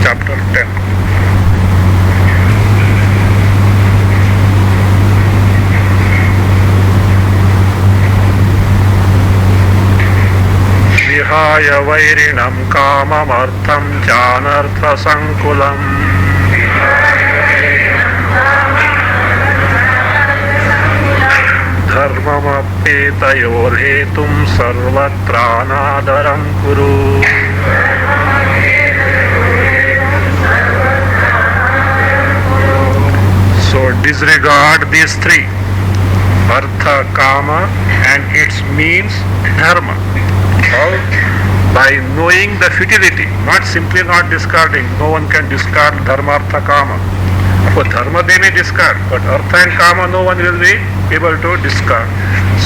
chapter 10. विहाय वैरिणं काममर्थं चानर्थसङ्कुलम् धर्ममप्येतयोर्हेतुं सर्वत्रानादरं कुरु. So disregard these three: artha, kama, and its means dharma. How? By knowing the futility, not simply not discarding. No one can discard dharma, artha, kama. For dharma they may discard, but artha and kama no one will be able to discard.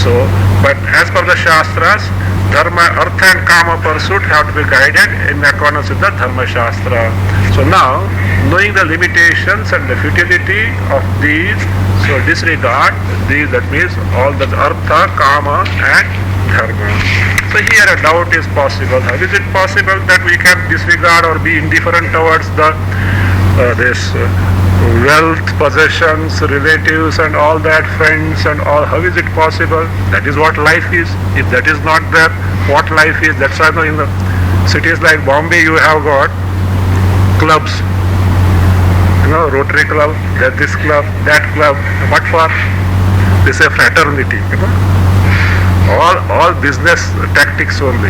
So, but as per the Shastras, dharma, artha and kama pursuit have to be guided in accordance with the dharma shastra. So now, knowing the limitations and the futility of these, so disregard these, that means all the artha, kama and dharma. So here a doubt is possible. How is it possible that we can disregard or be indifferent towards the wealth, possessions, relatives and all that, friends and all? How is it possible? That is what life is. If that is not there, what life is? That's why in the cities like Bombay you have got clubs, Rotary Club, this club, that club. What for? This is a fraternity, all business tactics only.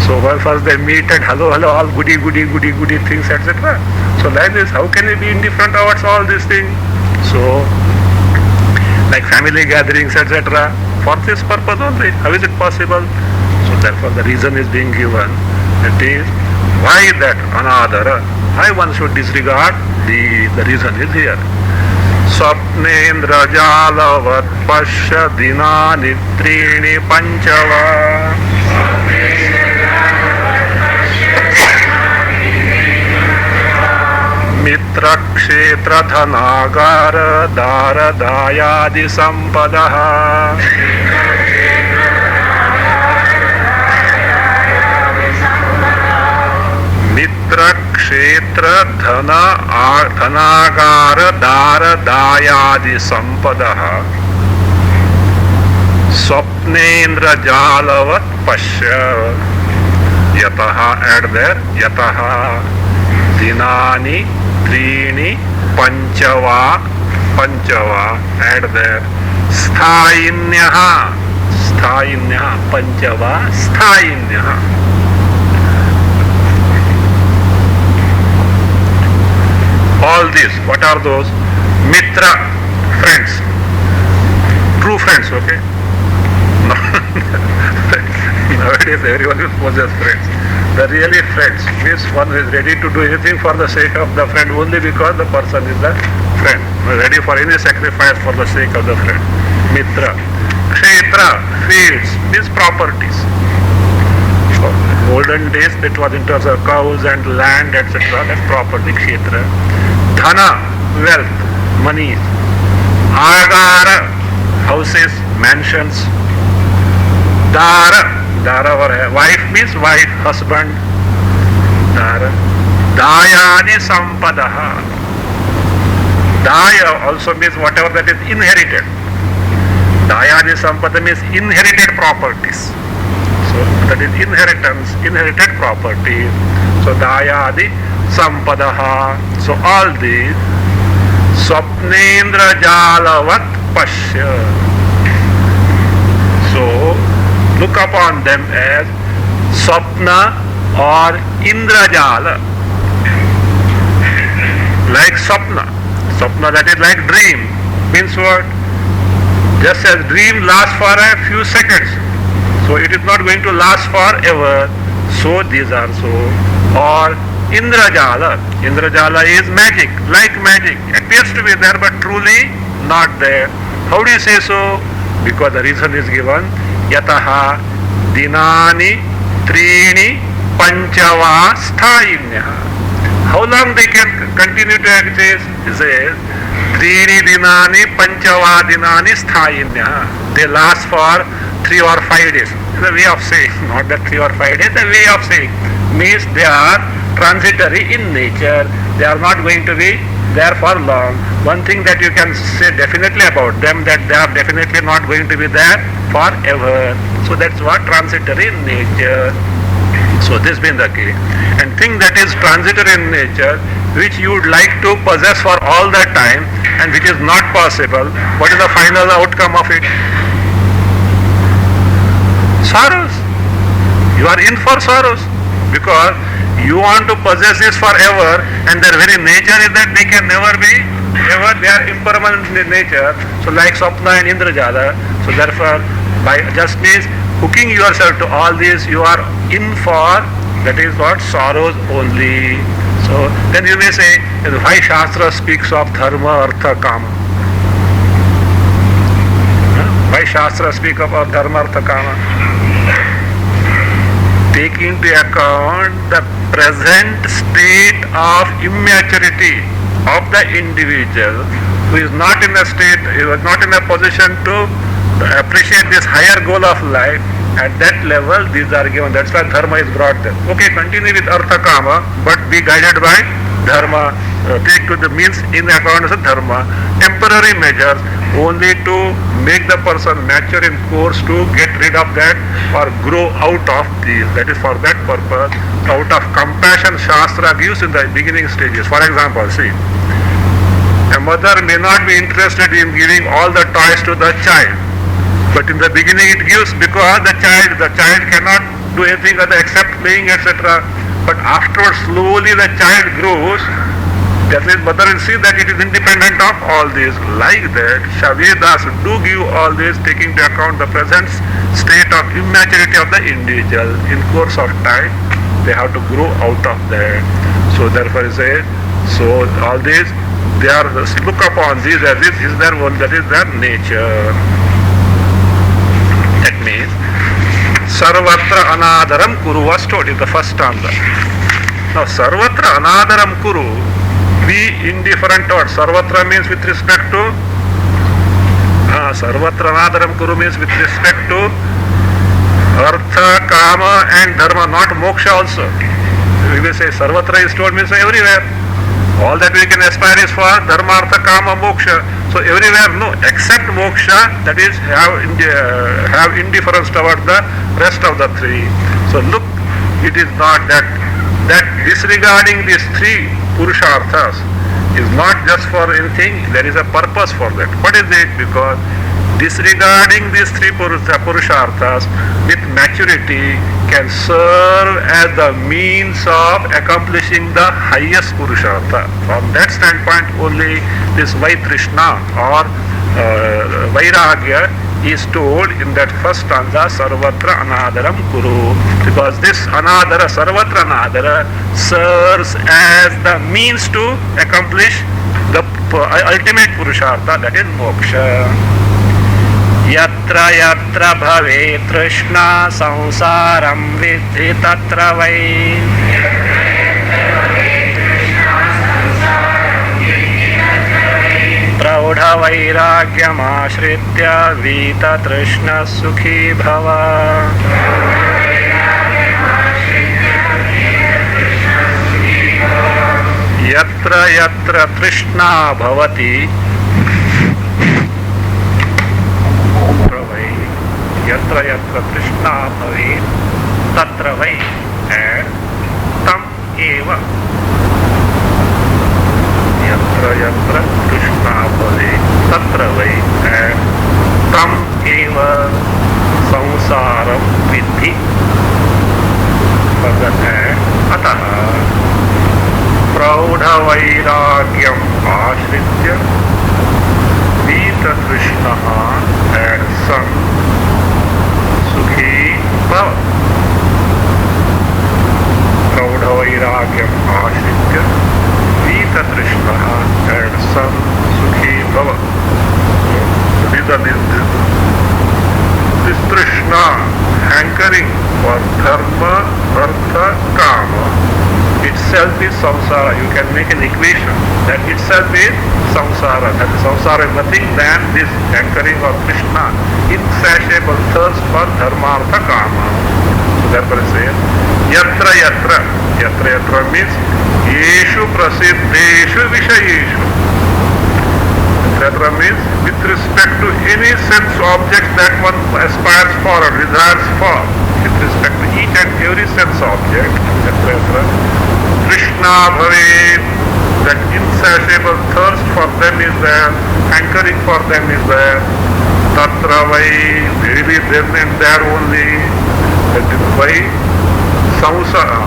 So first they meet and hello, all goody things, etc. So like this, how can we be indifferent towards all these things? So like family gatherings, etc. For this purpose only. How is it possible? So therefore the reason is being given. It is why that another, why one should disregard, the reason is here. Swapnendra jalavat pasya dinani trini panchava mitra kshetra dhanagara dara dayadi sampadaha mitra kshetra dhanagara dara dayadi sampadaha swapnendra jalavat pasya yataha, add there, yataha dinani trini panchava, add there, sthayinyaha panchava sthayinyaha. All these, what are those? Mitra, friends, true friends, okay? Nowadays everyone will possess friends. The really friends means one is ready to do anything for the sake of the friend only because the person is the friend. Ready for any sacrifice for the sake of the friend. Mitra. Kshetra, fields, means properties. So, olden days it was in terms of cows and land, etc. That's property, kshetra. Dhana, wealth, money. Agara, houses, mansions. Dara, wife means wife, husband. Dara. Dayani sampadaha. Daya also means whatever that is inherited. Dayani sampada means inherited properties. So that is inheritance, inherited property. So dayadi sampadaha. So all these swapnendra jalavat pasya. So look upon them as swapna or indrajala. Like swapna. Swapna, that is like dream. Means what? Just as dream lasts for a few seconds, so it is not going to last forever. So these are so. Or indrajala. Indrajala is magic, like magic. Appears to be there but truly not there. How do you say so? Because the reason is given. Yataha dinani trini panchava sthayinyaha. How long they can continue to exist? He says, trini dinani panchava dinani sthayinyaha. They last for 3 or 5 days. It's a way of saying, not that 3 or 5 days, a way of saying. Means they are transitory in nature. They are not going to be there for long. One thing that you can say definitely about them, that they are definitely not going to be there forever. So that's what transitory in nature. So this being the case, and thing that is transitory in nature, which you would like to possess for all that time, and which is not possible, what is the final outcome of it? Sorrows. You are in for sorrows, because you want to possess this forever, and their very nature is that they can never be ever. They are impermanent in nature. So like Swapna and Indrajala. So therefore, by just means hooking yourself to all this, you are in for, that is what, sorrows only. So then you may say, why Shastra speaks of dharma, artha, kama? Why Shastra speak of dharma, artha, kama? Take into account the present state of immaturity of the individual who is not in a state, he was not in a position to appreciate this higher goal of life. At that level, these are given. That's why dharma is brought there. Okay, continue with artha kama, but be guided by dharma. Take to the means in accordance with dharma. Temporary measures only to make the person mature in course to get rid of that or grow out of these. That is for that purpose. Out of compassion, Shastra gives in the beginning stages. For example, see, a mother may not be interested in giving all the toys to the child. But in the beginning it gives because the child cannot do anything other except playing, etc. But afterwards slowly the child grows. That means mother will see that it is independent of all this. Like that, Vedas do give all this, taking into account the present state of immaturity of the individual. In course of time, they have to grow out of that. So therefore, say, so all this, they are look upon this as this is their one, that is their nature. That means Sarvatra Anadaram Kuru was told in the first stanza. Now Sarvatra Anadaram Kuru, be indifferent towards. Sarvatra means with respect to Sarvatra Anadaram Kuru means with respect to Artha, Kama and Dharma, not Moksha also. We will say Sarvatra is told means everywhere. All that we can aspire is for Dharma, Artha, Kama, Moksha. So everywhere no, except Moksha, that is have indifference toward the rest of the three. So look, it is not that disregarding these three Purusharthas is not just for anything, there is a purpose for that. What is it? Because disregarding these three Purusharthas with maturity can serve as the means of accomplishing the highest Purushartha. From that standpoint only this Vaitrishna or Vairagya is told in that first stanza, Sarvatra Anadaram Kuru, because this Anadara, Sarvatra Anadara serves as the means to accomplish the ultimate Purushartha, that is Moksha. Yatra yatra bhave trishna samsaram vidhi tatra vai. Praudha vairagyam ashritya vita trishna sukhi bhava. Yatra yatra trishna bhavati. Yatra yatra trishna bhavet tatra vai, and tam eva. Yatra yatra trishna bhavet tatra vai, and tam eva samsaram vidhi. Further, and ataha praudha vairagyam ashritya vita trishnaha and san Bhava. Praudha vairagyam ashritya vita trishnaha and san sukhi bhava. So these are this trishna, hankering for dharma, artha, kama, itself is samsara. You can make an equation that itself is samsara. That samsara is nothing than this hankering of Krishna, insatiable thirst for dharma, artha, kama. So therefore it says Yatra yatra. Yatra yatra means yeshu prasiddheshu vishayeshu. Yatra means with respect to any sense object that one aspires for or desires for. With respect to each and every sense object. Yatra yatra. Krishna bhavet. That insatiable thirst for them is there. Hankering for them is there. Tatra vai. Really then and there only. That is why samsara.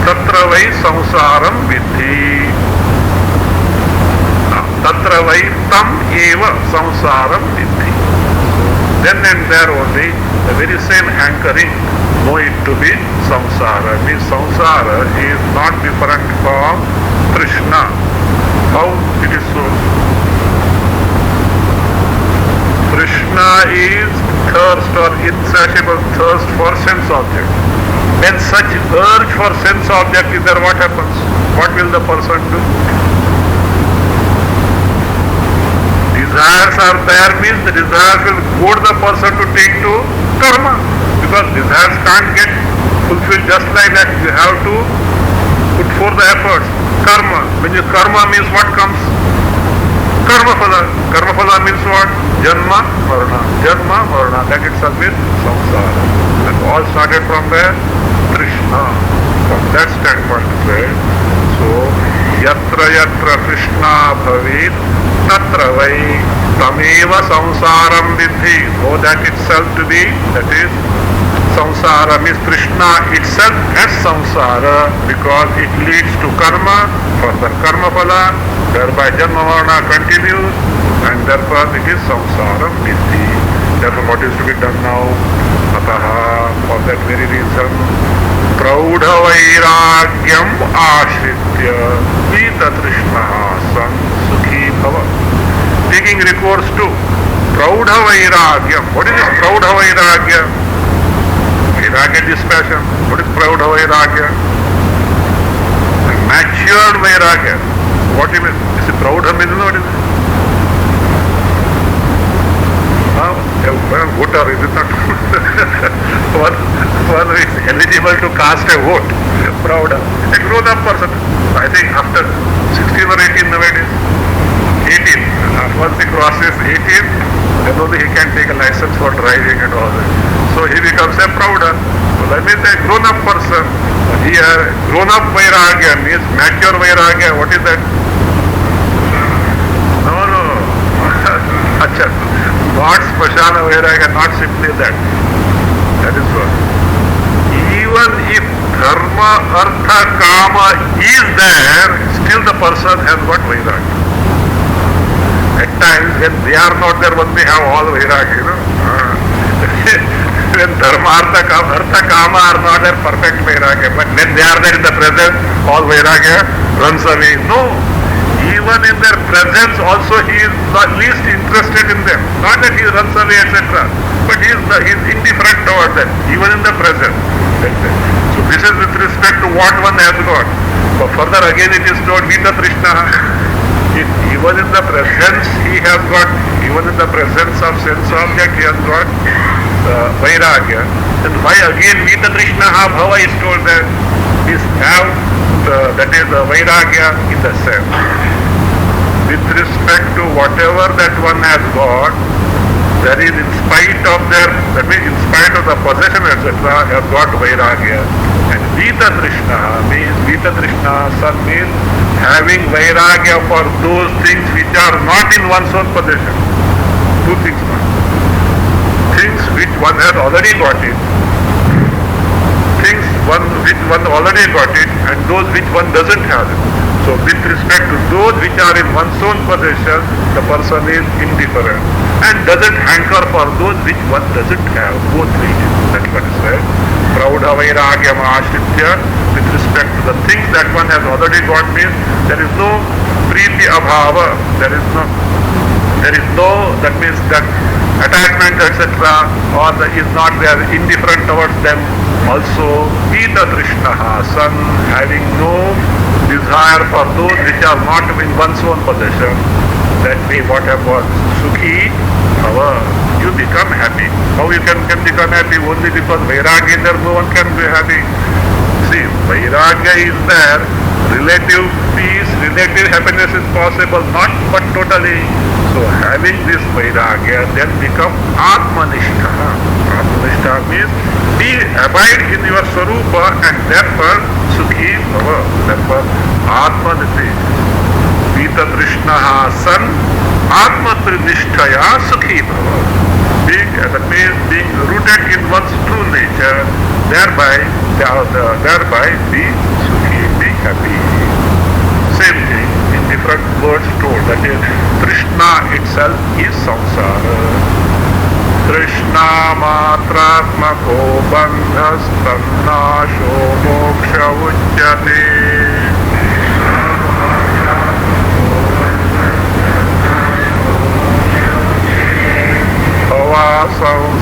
Tatra vai samsaram vidhi. Tatra vai tam eva samsaram vidhi. Then and there only the very same hankering know it to be samsara. Means samsara is not different from Krishna. How it is so? Krishna is thirst or insatiable thirst for sense object. When such urge for sense object is there, what happens? What will the person do? Desires are there means the desires will goad the person to take to karma. Because desires can't get fulfilled just like that. You have to put forth the efforts. Karma. When you karma means what comes? Karma phala. Karma phala means what? Janma, Varna. Janma, Varna. That itself is samsara. And all started from there? Krishna. From that standpoint, right? So, yatra yatra Krishna bhavet, tatra vai tameva samsaram vidhi. Know that itself to be, that is samsara means Krishna itself as samsara because it leads to karma, further karma phala, thereby janma varna continues and therefore it is samsara vidhi. Therefore what is to be done now? Ataha, for that very reason, praudha vairagyam ashritya vita trishnaha san sukhi bhava. Taking recourse to praudha vairagyam. What is this praudha vairagya? Vairagya dispassion. What is praudha vairagya? Matured vairagya. What do you mean? Is it praudha means what is it? Voter, is it not? one is eligible to cast a vote. Praudha. A grown up person. I think after 16 or 18 nowadays. 18. Once he crosses 18, then only he can take a license for driving and all that. So he becomes a praudha. So that means a grown up person. Here, grown up vairagya means mature vairagya. What is that? No. Achha. Not Spashana Vairagya, not simply that. That is what. Even if Dharma, Artha, Kama is there, still the person has got Vairagya. At times, when they are not there, one may have all Vairagya, you know. When Dharma, Artha, Kama are not there, perfect Vairagya. But when they are there in the presence, all Vairagya runs away. No. Even in their presence also he is not least interested in them. Not that he runs away, etc. But he is indifferent toward them, even in the presence. So this is with respect to what one has got. But further again it is told, Vita Trishna. Even in the presence he has got, even in the presence of sense object he has got Vairagya. And why again Vita Trishna Bhava is told that is have that is the Vairagya in the sense. With respect to whatever that one has got, there is in spite of their, that means in spite of the possession etc. has got Vairagya. And Vita Trishna means, Vita Trishna San means having Vairagya for those things which are not in one's own possession. Two things. Things which one has already got it. Things which one already got it and those which one doesn't have it. So with respect to those which are in one's own possession, the person is indifferent and doesn't hanker for those which one doesn't have, both regions. That's what is said. Praudha vairagyam ashritya, with respect to the things that one has already got means there is no priti abhava, there is no, that means that attachment etc. or is not there, indifferent towards them. Also, Vita Trishnaha, son, having no desire for those which are not in one's own possession. That way what happens? Sukhi bhava. You become happy. How you can become happy? Only because vairagya is there, no one can be happy. See, vairagya is there, relative peace, relative happiness is possible, not but totally. So having this vairagya then become atmanishta. Atmanishta means abide in your swarupa and therefore sukhi bhava. Therefore atmaniti. Vita trishnaha san atmatrinishthaya sukhi bhava. That means being rooted in one's true nature, thereby be sukhi, be happy. Same thing in different words told. That is, Krishna itself is samsara. Krishna matratmako bandhas tannasho moksha uchyate.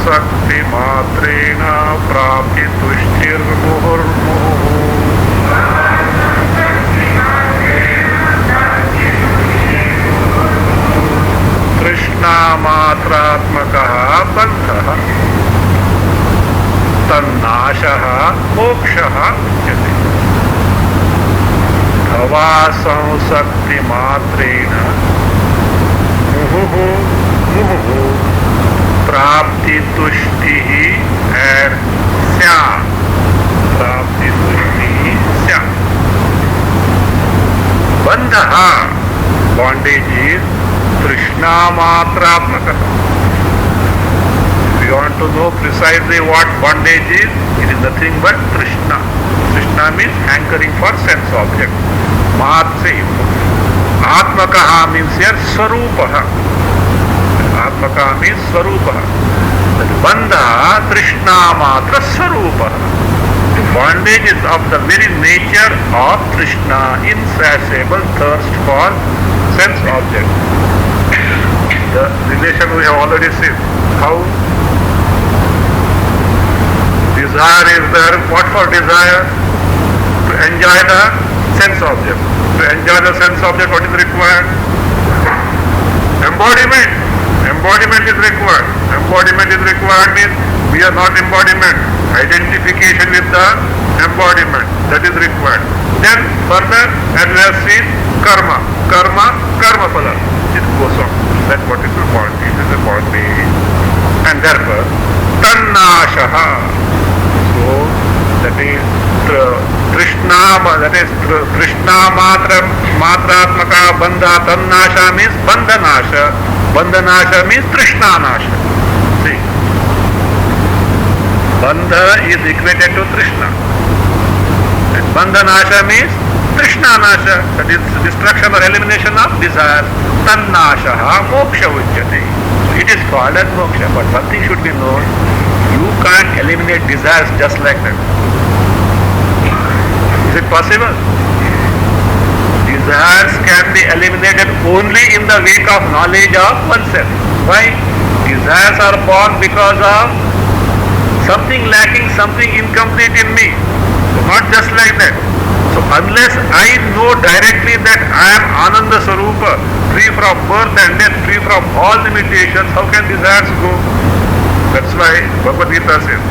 Sakti matrena prapti tushtir muhurmuhu. Krishna matratmakaha bandhaha tannashaha mokshaha uchyate. Bhavasam sakti matrena muhuhu प्राप्ति तुष्टि and sya. प्राप्ति तुष्टि sya. Bandhaha, bondage is Trishna matrapnaka. If you want to know precisely what bondage is, it is nothing but Trishna. Trishna means hankering for sense object. Matse. Atmakaha means here Swarupaha. Atmaka means Swarupa. Bandha Trishna Matra Swarupa. The bondage is of the very nature of Trishna, insatiable thirst for sense object. The relation we have already seen. How desire is there. What for desire? To enjoy the sense object. To enjoy the sense object, what is required? Embodiment. Embodiment is required. Embodiment is required means we are not embodiment. Identification with the embodiment, that is required. Then further, as we have seen, karma. Karma phala. It goes on. That's what is the point. It is the point. And therefore, tannashaha. So, that is Krishna matratmaka bandha tannasha means bandhanasha. Bandhanasha means Trishna nasha. See, bandha is equated to Trishna. And bandhanasha means Trishna nasha. That is destruction or elimination of desire. Tannashaha moksha uchyate. So it is called as moksha. But one thing should be known. You can't eliminate desires just like that. Is it possible? Desires can be eliminated only in the wake of knowledge of oneself. Why? Desires are born because of something lacking, something incomplete in me. So not just like that. So unless I know directly that I am Ananda Sarupa, free from birth and death, free from all limitations, how can desires go? That's why Bhagavad Gita says,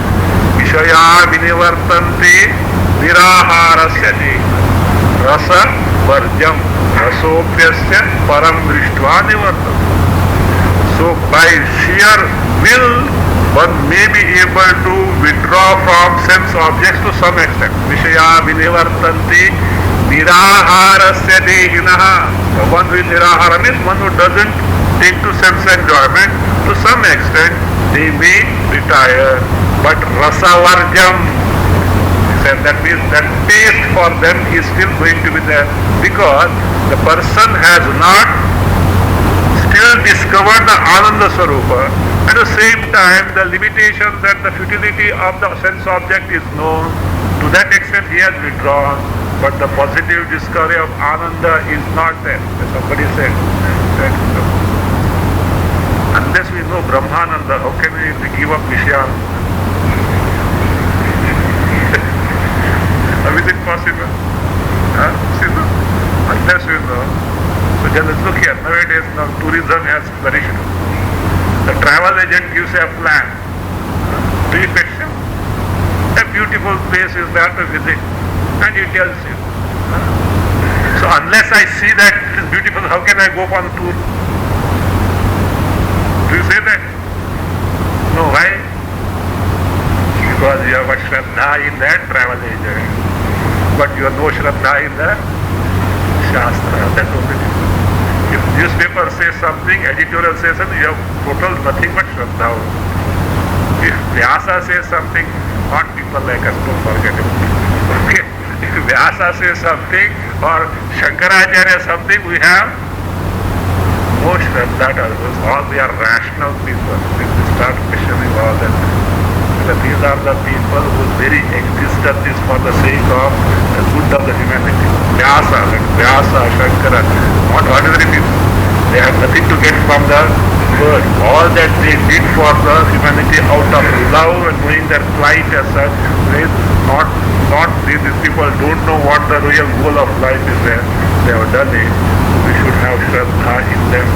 Vishaya vinivartante niraharasya rasa varjam rasopyasya param drishtva nivartam. So by sheer will, one may be able to withdraw from sense objects to some extent. Vishaya vinivartanti niraharasya dehinaha. The one who is nirahara means one who doesn't take to sense enjoyment. To some extent they may retire, but rasa varjam, and that means that taste for them is still going to be there, because the person has not still discovered the Ananda Swarupa. At the same time, the limitations and the futility of the sense object is known. To that extent he has withdrawn, but the positive discovery of Ananda is not there. As somebody said, that unless we know Brahmananda, how can we give up Vishyananda? Is it possible? Unless we know. So So just look here, nowadays now tourism has flourished. The travel agent gives a plan. Do you question? A beautiful place is there to visit, and he tells you. So unless I see that it is beautiful, how can I go on tour? Do you say that? No, why? Because you have a Shraddha in that travel agent, but you have no Shraddha in the Shastra. That's only difference. If newspaper says something, editorial says something, you have total nothing but Shraddha. If Vyasa says something, not people like us, don't forget it. Okay? If Vyasa says something, or Shankaracharya something, we have no Shraddha to others. All we are rational people. We start questioning all that. These are the people whose very existence is for the sake of the good of the humanity. Vyasa, Shankara, not ordinary people. They have nothing to get from the world. All that they did for the humanity out of love and knowing their plight as such, these people don't know what the real goal of life is there. They have done it. We should have Shraddha in them.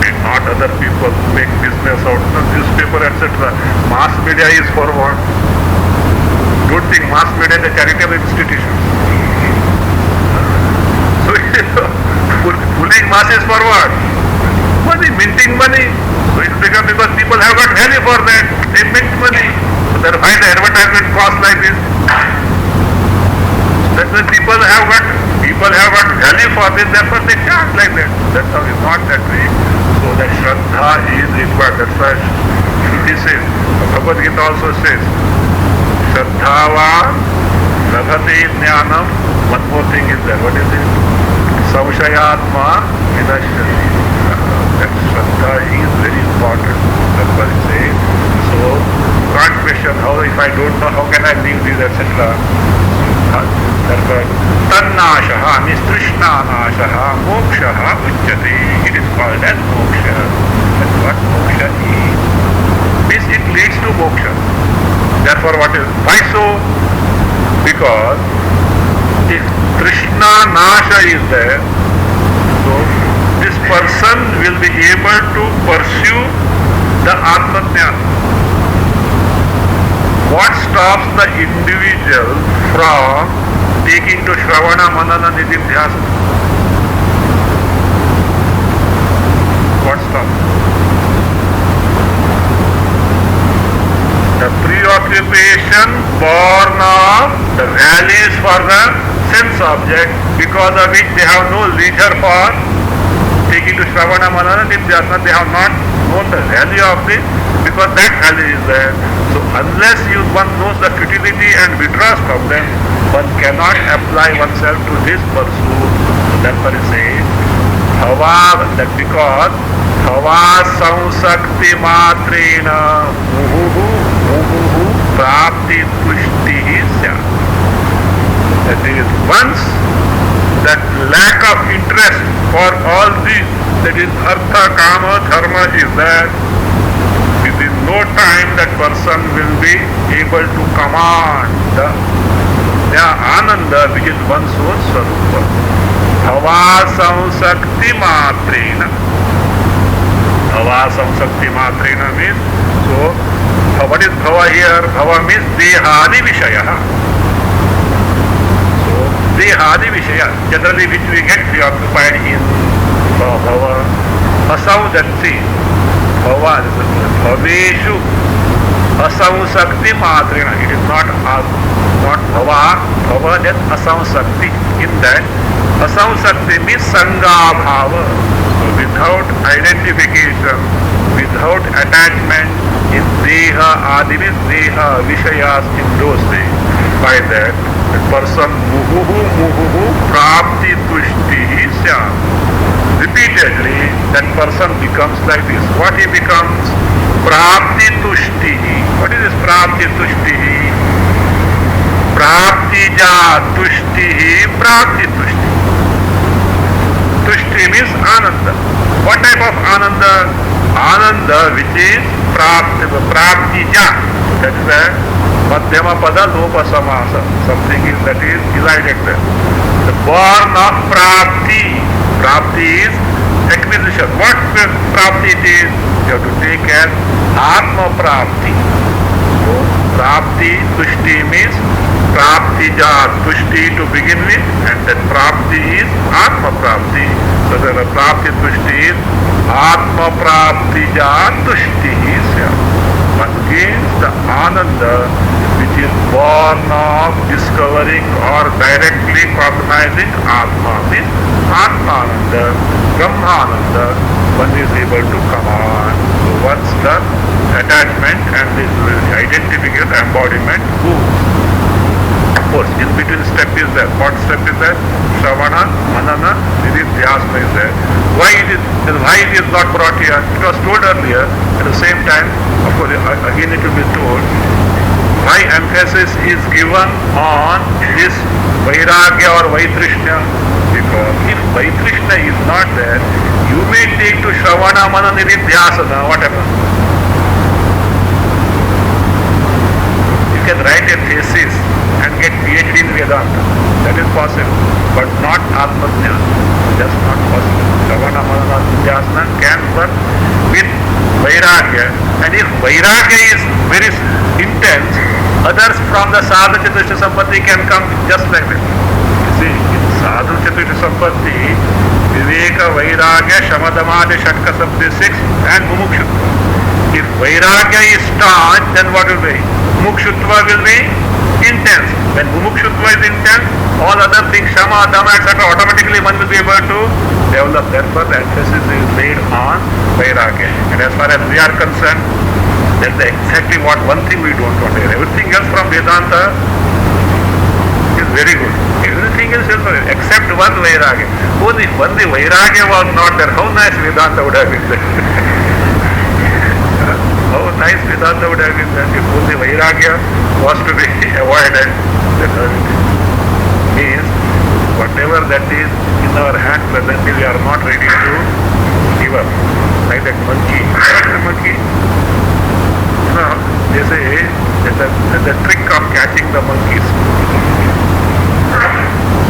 And not other people who make business out of the newspaper, etc. Mass media is for what? Don't think mass media is a charitable institution. So fooling masses for what? Money, minting money. So it's become because people have got value for that. They mint money. So that's why the advertisement costs like this. That's why people have got value for this, therefore they charge like that. That's how it's not that way. So that Shraddha is required. That's why Shruti says, Bhagavad Gita also says, Shraddhavan Labhate Jnanam. One more thing is there. What is it? Samshayatma Vinashyati. That Shraddha is very important. That's what it says. So, can't question how, if I don't know, how can I leave this, etc. Therefore, Tannashaha means Trishna Nashaha, Mokshaha Uchyate. It is called as Moksha. That's what Moksha is. Means it leads to Moksha. Therefore, what is? Why so? Because if Trishna Nasha is there, so this person will be able to pursue the Atma Jnana. What stops the individual from taking to Shravana, Manana, Nididhyasa? What stops? The preoccupation born of the values for the sense object, because of which they have no leisure for taking to Shravana, Manana, Nididhyasa. They have not known the value of this, because that value is there. So unless one knows the futility and withdraws from them, one cannot apply oneself to this pursuit. That's what it says. That because Bhava Samsakti Matrena Muhuhu Prapti Tushtihi Sya. That is, once that lack of interest for all these, that is Artha, Kama, Dharma is there, within no time that person will be able to command the Ananda, which is one's own Swarupa. Bhava Samsakti Matrena. Bhava Samsakti Matrena means, so what is Bhava here? Bhava means Dehadi Vishaya. So Dehadi Vishaya, generally which we get preoccupied in Bhava. Asaudati. Bhaveshu Asamsakti Matrena. It is not Bhava, that Asamsakti. In that, Asamsakti means Sangha Bhava. So without identification, without attachment in Deha, Adi means Deha, Vishayas in those things. By that, the person Muhuhu Prapti Tushti Syam. Repeatedly, that person becomes like this. What he becomes? Prapti Tushtihi. What is this Prapti Tushtihi? Prapti Ja Tushtihi, Prapti Tushti. Tushti means Ananda. What type of Ananda? Ananda which is Prapti Ja. That's where Madhyama Pada Lopa Samasa. Something is that is elided there. The born of Prapti. Prapti is acquisition. What Prapti it is? You have to take as Atma Prapti. So, Prapti, Tushti means Prapti Jat, Tushti to begin with, and then Prapti is Atma Prapti. So the Prapti Tushti is Atma Prapti Jat Tushti is here. One gains the Ananda which is born of discovering or directly cognizing Atma means Atmananda, Brahmananda, one is able to come on. So once the attachment and this identification embodiment goes. Of course, in between step is there. What step is there? Shravana, Manana, Nididhyasana is there. Why it is not brought here? It was told earlier. At the same time, of course, again it will be told. Why emphasis is given on this Vairagya or Vaitrishna? Because if Vaitrishna is not there, you may take to Shravana, Manana, Nididhyasana. What happens? You can write a thesis and get PhD in Vedanta. That is possible. But not Atma-Jnana. That's not possible. Shravana, Manana, Nididhyasana can work with Vairagya. And if Vairagya is very intense, others from the Sadhu Chaturshya Sampatti can come just like this. You see, in Sadhu Chaturshya Sampatti, Viveka, Vairagya, Shamadamadi, Shatka, Sabdi, 6 and Mumukshutva. If Vairagya is staunch, then what will be? Mumukshutva will be intense. When Mumukshutva is intense, all other things, Shama, Dhamma, etc., automatically one will be able to develop. Therefore, the emphasis is laid on Vairagya. And as far as we are concerned, that's exactly what one thing we don't want to hear. Everything else from Vedanta is very good. Everything else is except one Vairagya. Only one the Vairagya was not there. How nice Vedanta would have been there. How nice Vedanta would have been there if only Vairagya was to be avoided. That means whatever that is in our hand presently, we are not ready to give up. Like that monkey. The monkey. They say that the trick of catching the monkeys.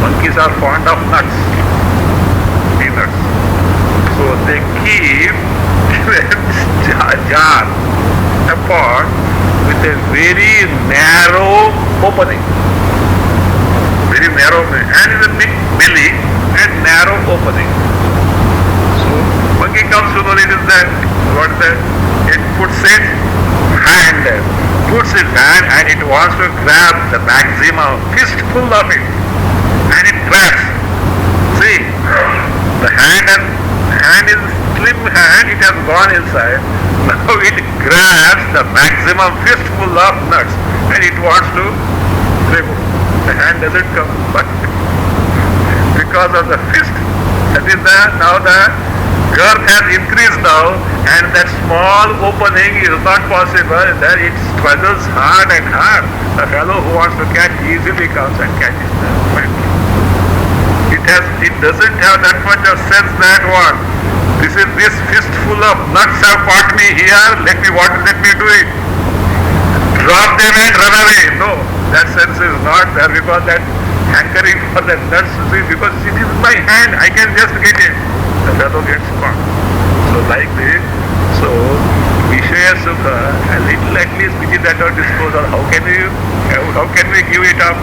Monkeys are fond of nuts, peanuts. So they keep a jar, a pot with a very narrow opening. Very narrow, and it's a big belly and narrow opening. So monkey comes to know it is that. What is that? It puts its hand there. Puts its hand and it wants to grab the maximum, fistful of it. And it grabs. See, the hand is slim hand, it has gone inside. Now it grabs the maximum fistful of nuts and it wants to remove. The hand doesn't come, but because of the fist, that is now the girth has increased now, and that small opening is not possible. Then it struggles hard and hard. The fellow who wants to catch easily comes and catches them. It doesn't have that much of sense that what? This fistful of nuts have caught me here. Let me do it. Drop them and run away. No, that sense is not there because that hankering for the nuts, because it is my hand, I can just get it. The fellow gets caught. So like this, so Vishaya Sukha, a little at least which is at our disposal, how can we give it up?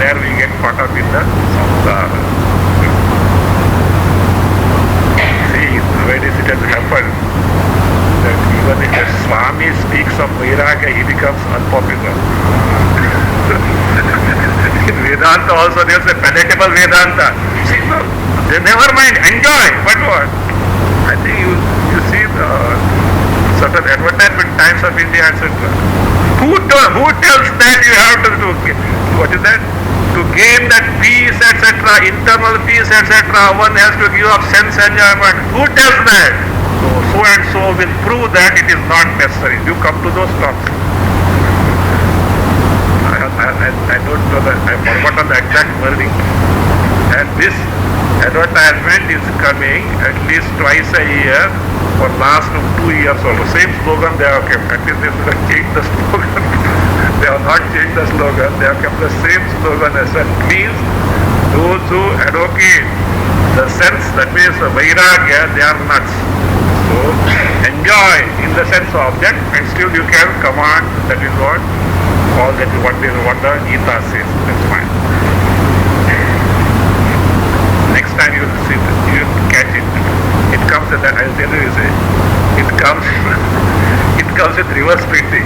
There we get caught up in the samsara. See, nowadays it has happened that even if a Swami speaks of Vairagya, he becomes unpopular. In Vedanta also there is a palatable Vedanta. See, no, never mind, enjoy, but what? I think you see the certain advertisement Times of India, etc. Who tells that you have to do? What is that? To gain that peace, etc., internal peace, etc., one has to give up sense enjoyment. Who tells that? So and so will prove that it is not necessary. You come to those talks. I don't know that, I forgot the exact wording. And this advertisement is coming at least twice a year for last 2 years or so. Same slogan they have kept. At least they should have changed the slogan. They have not changed the slogan. They have kept the same slogan as that. Means those who advocate The sense, that means vairagya, they are nuts. So enjoy in the sense object, and still you can command. That is what all that what the Gita says. That's fine. Next time you will see this, you will catch it. It comes at that. I will tell you, it comes. It comes with reverse printing.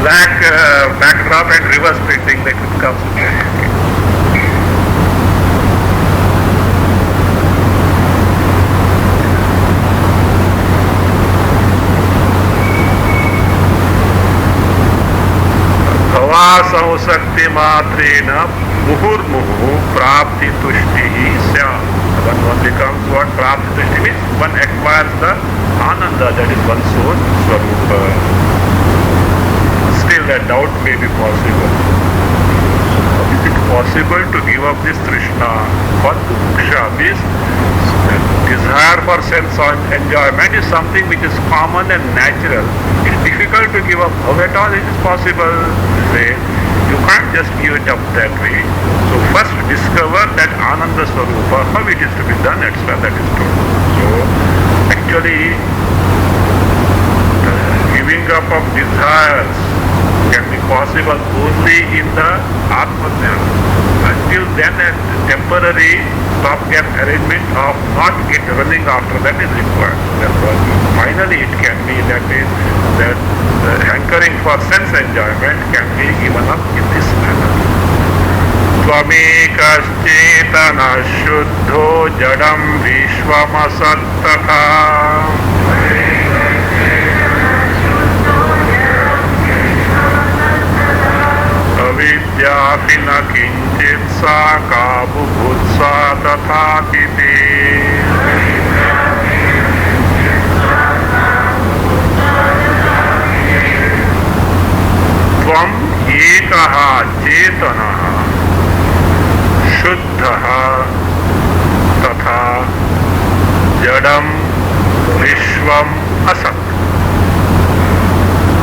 black backdrop and reverse printing. That it comes with that. संशक्ति मात्रेण मुहुर्मुहु प्राप्ति तुष्टि स्यात्. One becomes what? Prapti tushti means one acquires the ananda, that is one's own swarupa. Still that doubt may be possible. Is it possible to give up this trishna for muksha? This desire for sense enjoyment is something which is common and natural. It is difficult to give up. How at all it is possible? You can't just give it up that way. So first discover that Ananda Swarupa, how it is to be done, etc. That is true. So actually the giving up of desires can be possible only in the Atma-jnana. Until then a temporary stopgap arrangement of not running after that is required. Therefore, finally it can be, that is, that the hankering for sense enjoyment can be given up in this manner. Tvamekaschetana shuddho jadam vishvamasat tatha avidyapi na kinchit sa kabubhutsa tathapiti. त्वम् एकः चेतनः शुद्धः तथा जडं विश्वम् असत्.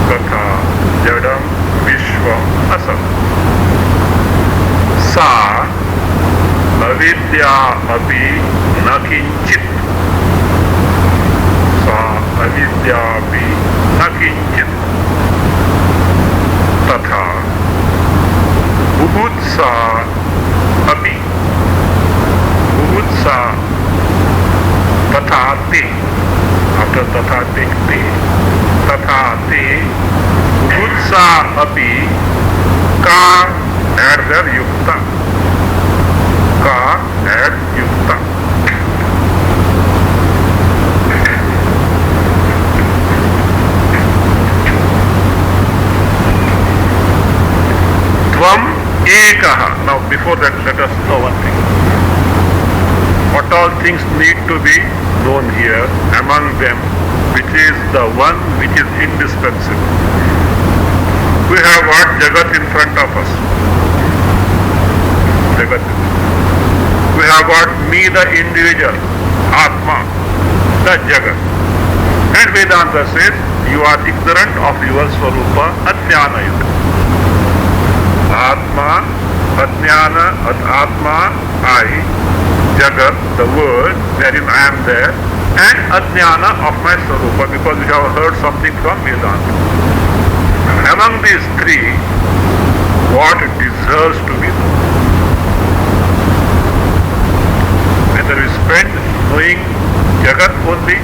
तथा जडं विश्वम् असत्. सा अविद्या अपि न किञ्चित्. सा अविद्या अपि न किञ्चित्. तथा बुभुत्सा अपि. बुभुत्सा तथा ते, after तथा ते, तथा ते बुभुत्सा अपि का एड युक्ता. का add Yukta. Ekaha. Now before that let us know one thing. What all things need to be known here, among them which is the one which is indispensable. We have got Jagat in front of us. Jagat. We have got me, the individual, Atma, the Jagat. And Vedanta says you are ignorant of your Swarupa Ajnana Yuta. Atma, Ajnana, Atma, I, Jagat, the world wherein I am there, and Ajnana of my Swarupa, because we have heard something from Vedanta. Among these three, what deserves to be known? Whether we spend knowing Jagat only,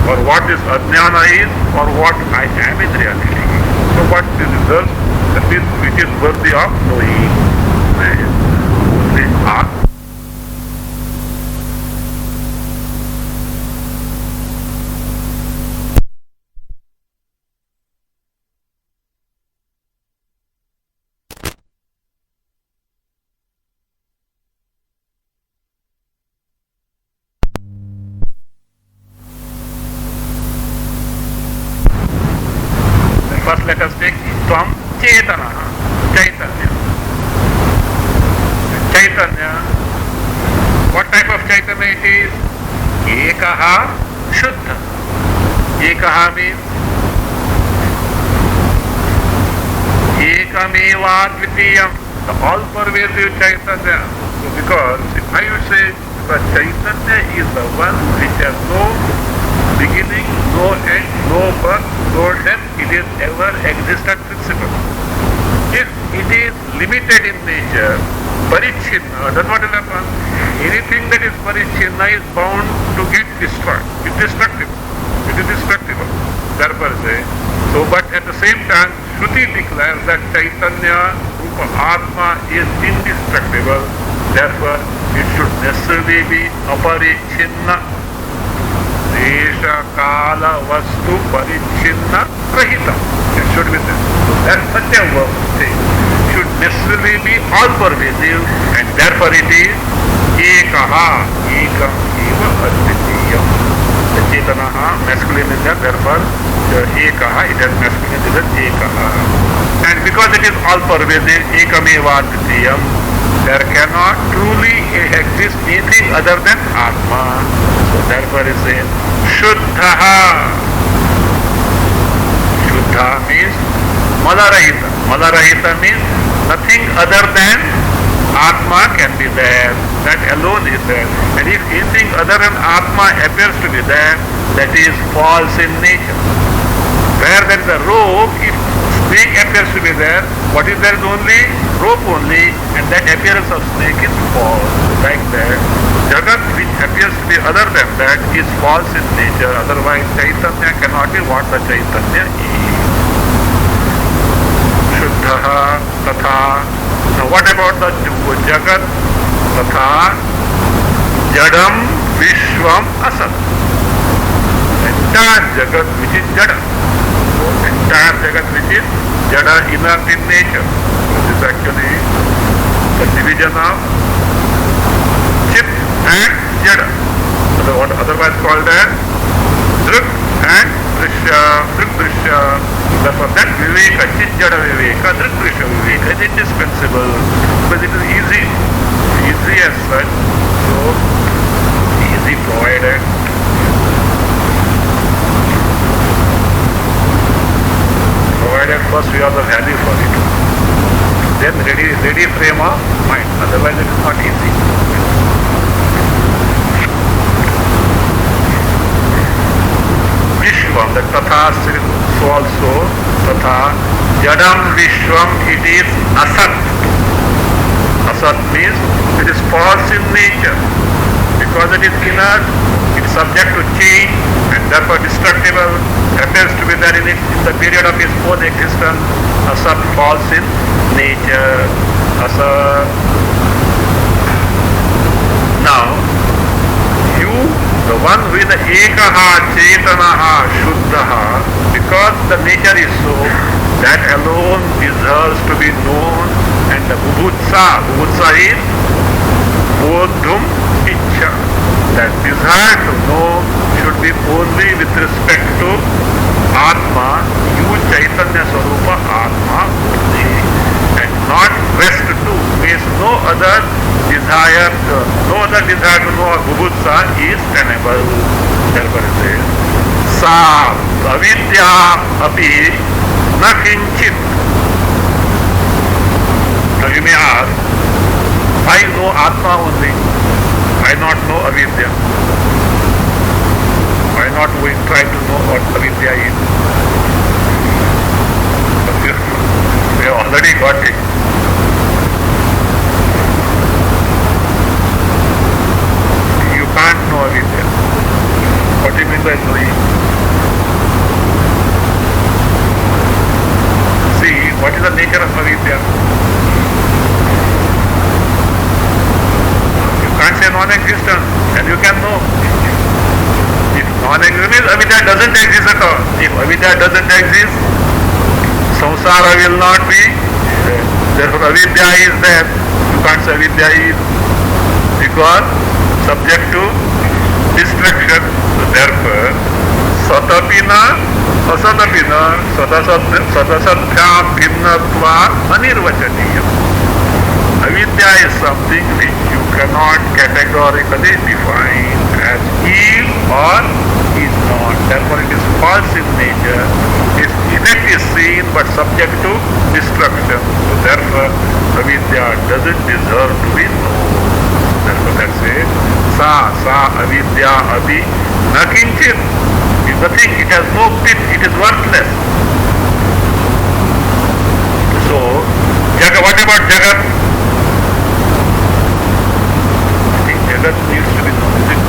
or what is Ajnana is, or what I am in reality. So what deserves, that is, which is worthy of knowing. Only Atma. First let us take Tvam Chetana, Chaitanya. Chaitanya, what type of Chaitanya it is? Ekaha Shuddha. Ekaha means Ekameva Dvitiyam, the all-pervasive Chaitanya. So because if I would say that Chaitanya is the one which has no beginning, no end, no birth, no death, it is ever existent principle. If it is limited in nature, parichinna, then what will happen? Anything that is parichinna is bound to get destroyed. It's destructible. It is destructible. Therefore say, so but at the same time, Shruti declares that Chaitanya, Rupa Atma is indestructible. Therefore, it should necessarily be aparichinna. Desha, Kala, Vastu, Parichinna, Rahita. It should be there. So that's such a verb thing. Should necessarily be all pervasive, and therefore it is Ekaha, Ekam Eva Advitiyam. The Chetanaha, masculine is there, therefore the Ekaha, it has masculine is Ekaha. And because it is all pervasive, Ekam Eva Advitiyam, there cannot truly exist anything other than Atma. So therefore it says Shuddha. Shuddha means Malarahita. Malarahita means nothing other than Atma can be there. That alone is there. And if anything other than Atma appears to be there, that is false in nature. Where there is a rope, if snake appears to be there, what is there is only rope only, and that appearance of snake is false. Like that, Jagat which appears to be other than that is false in nature. Otherwise, Chaitanya cannot be what the Chaitanya is. Shuddha, Tatha. Now what about the Jagat, Tatha, Jadam, Vishwam, Asat. Entire Jagat which is Jada. So entire Jagat which is Jada, inert in nature. This is actually the division of Chit and Jada. Otherwise called as Drik and Drishya, Drik Drishya. Therefore that Viveka, Chit Jada Viveka, Drik Drishya Viveka is indispensable because it is easy as such. So easy provided. Provided first we have the value for it. Then ready frame of mind. Otherwise it is not easy. Vishwam, the Tatha so also, Tatha, Jadam Vishwam, it is Asat. Asat means it is false in nature. Because it is inert, it is subject to change and therefore destructible, appears to be there in the period of its own existence. Asat false in nature. Asat. Now, you, the one with the Ekaha, Chetanaha, Shuddhaha, because the nature is so, that alone deserves to be known, and the Bubutsa is Bodhum Ichha. That desire to know should be only with respect to Atma, you Chaitanya Swarupa Atma only, and not rest to, means no other desire to know of Bubutsa is tenable. Therefore it says, Sa Avidya Api Na Kinchit. Now you may ask, I know Atma only, I not know Avidya. Why not we try to know what Avidya is? But we have already got it. You can't know Avidya. What do you mean by knowing? See, what is the nature of Avidya? Can't say non-existence, and you can know. If non-existence means Avidya doesn't exist at all. If Avidya doesn't exist, samsara will not be there. Therefore Avidya is there. You can't say Avidya is, because subject to destruction. So therefore, Satapina, Asatapina, Satasadhyam Bhinnatva Anirvachaniyam. Avidya is something which you cannot categorically define as is or is not. Therefore it is false in nature. Its effect is seen but subject to destruction. So therefore Avidya doesn't deserve to be known. That's it. Sa, avidya, abhi, nakinchit. It's nothing, it has no pith, it is worthless. So, what about Jagat? I think Jagat needs to be known, is it?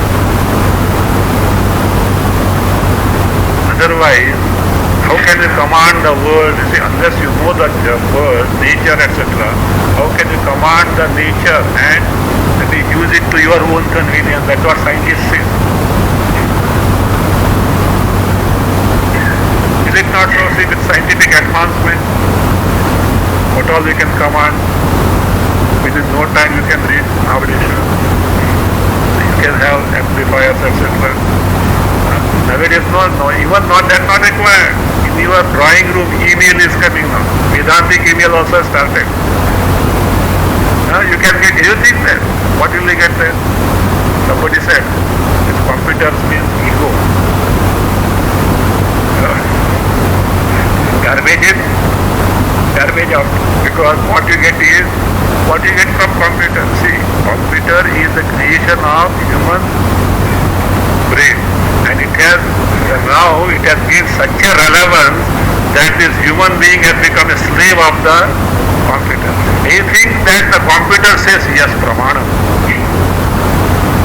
Otherwise, how can you command the world? You see, unless you know the world, nature, etc., how can you command the nature and maybe use it to your own convenience? That's what scientists say. Is it not so? See, with scientific advancement, what all we can command, within no time you can reach nowadays. You can have amplifiers, etc. Nowadays, no, even not that not required. In your drawing room, email is coming now. Vedantic email also started. You can get anything there. What will you get there? Somebody said, this computers means ego. Garbage in, garbage out. Because what you get is, what you get from computer. See, computer is the creation of human brain. And it has, now it has been such a relevance that this human being has become a slave of the computer. He thinks that the computer says, yes, Pramanam.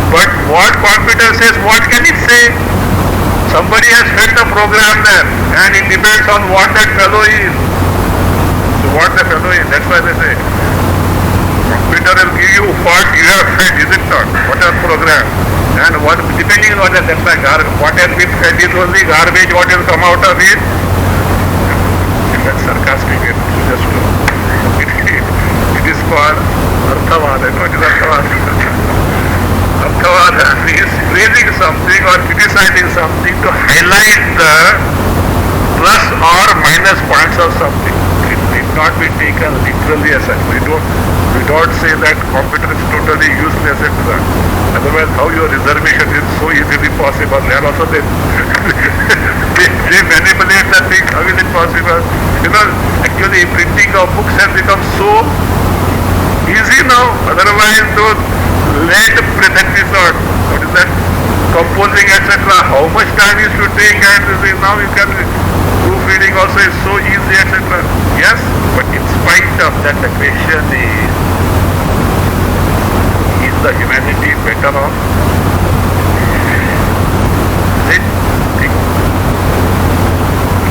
But what computer says, what can it say? Somebody has fed the program there, and it depends on what that fellow is. So what the fellow is, that's why they say, computer will give you what you have fed, is it not? What are program? And what, depending on what that's like, what has been fed is only garbage, what will come out of it. That's sarcastic, just to, it is called Arthavada. What is Arthavada? Arthavada is praising something or criticizing something to highlight the plus or minus points of something. It need not be taken literally as such. We don't say that computer is totally useless, etc. Otherwise, how your reservation is so easily possible? They are also they manipulate the things. How is it possible? Actually, printing of books has become so easy now. Otherwise, those late predecessors, what is that? Composing, etc. How much time is to take, and now you can proofreading also is so easy, etc. Yes, but in spite of that, the question is the humanity better off?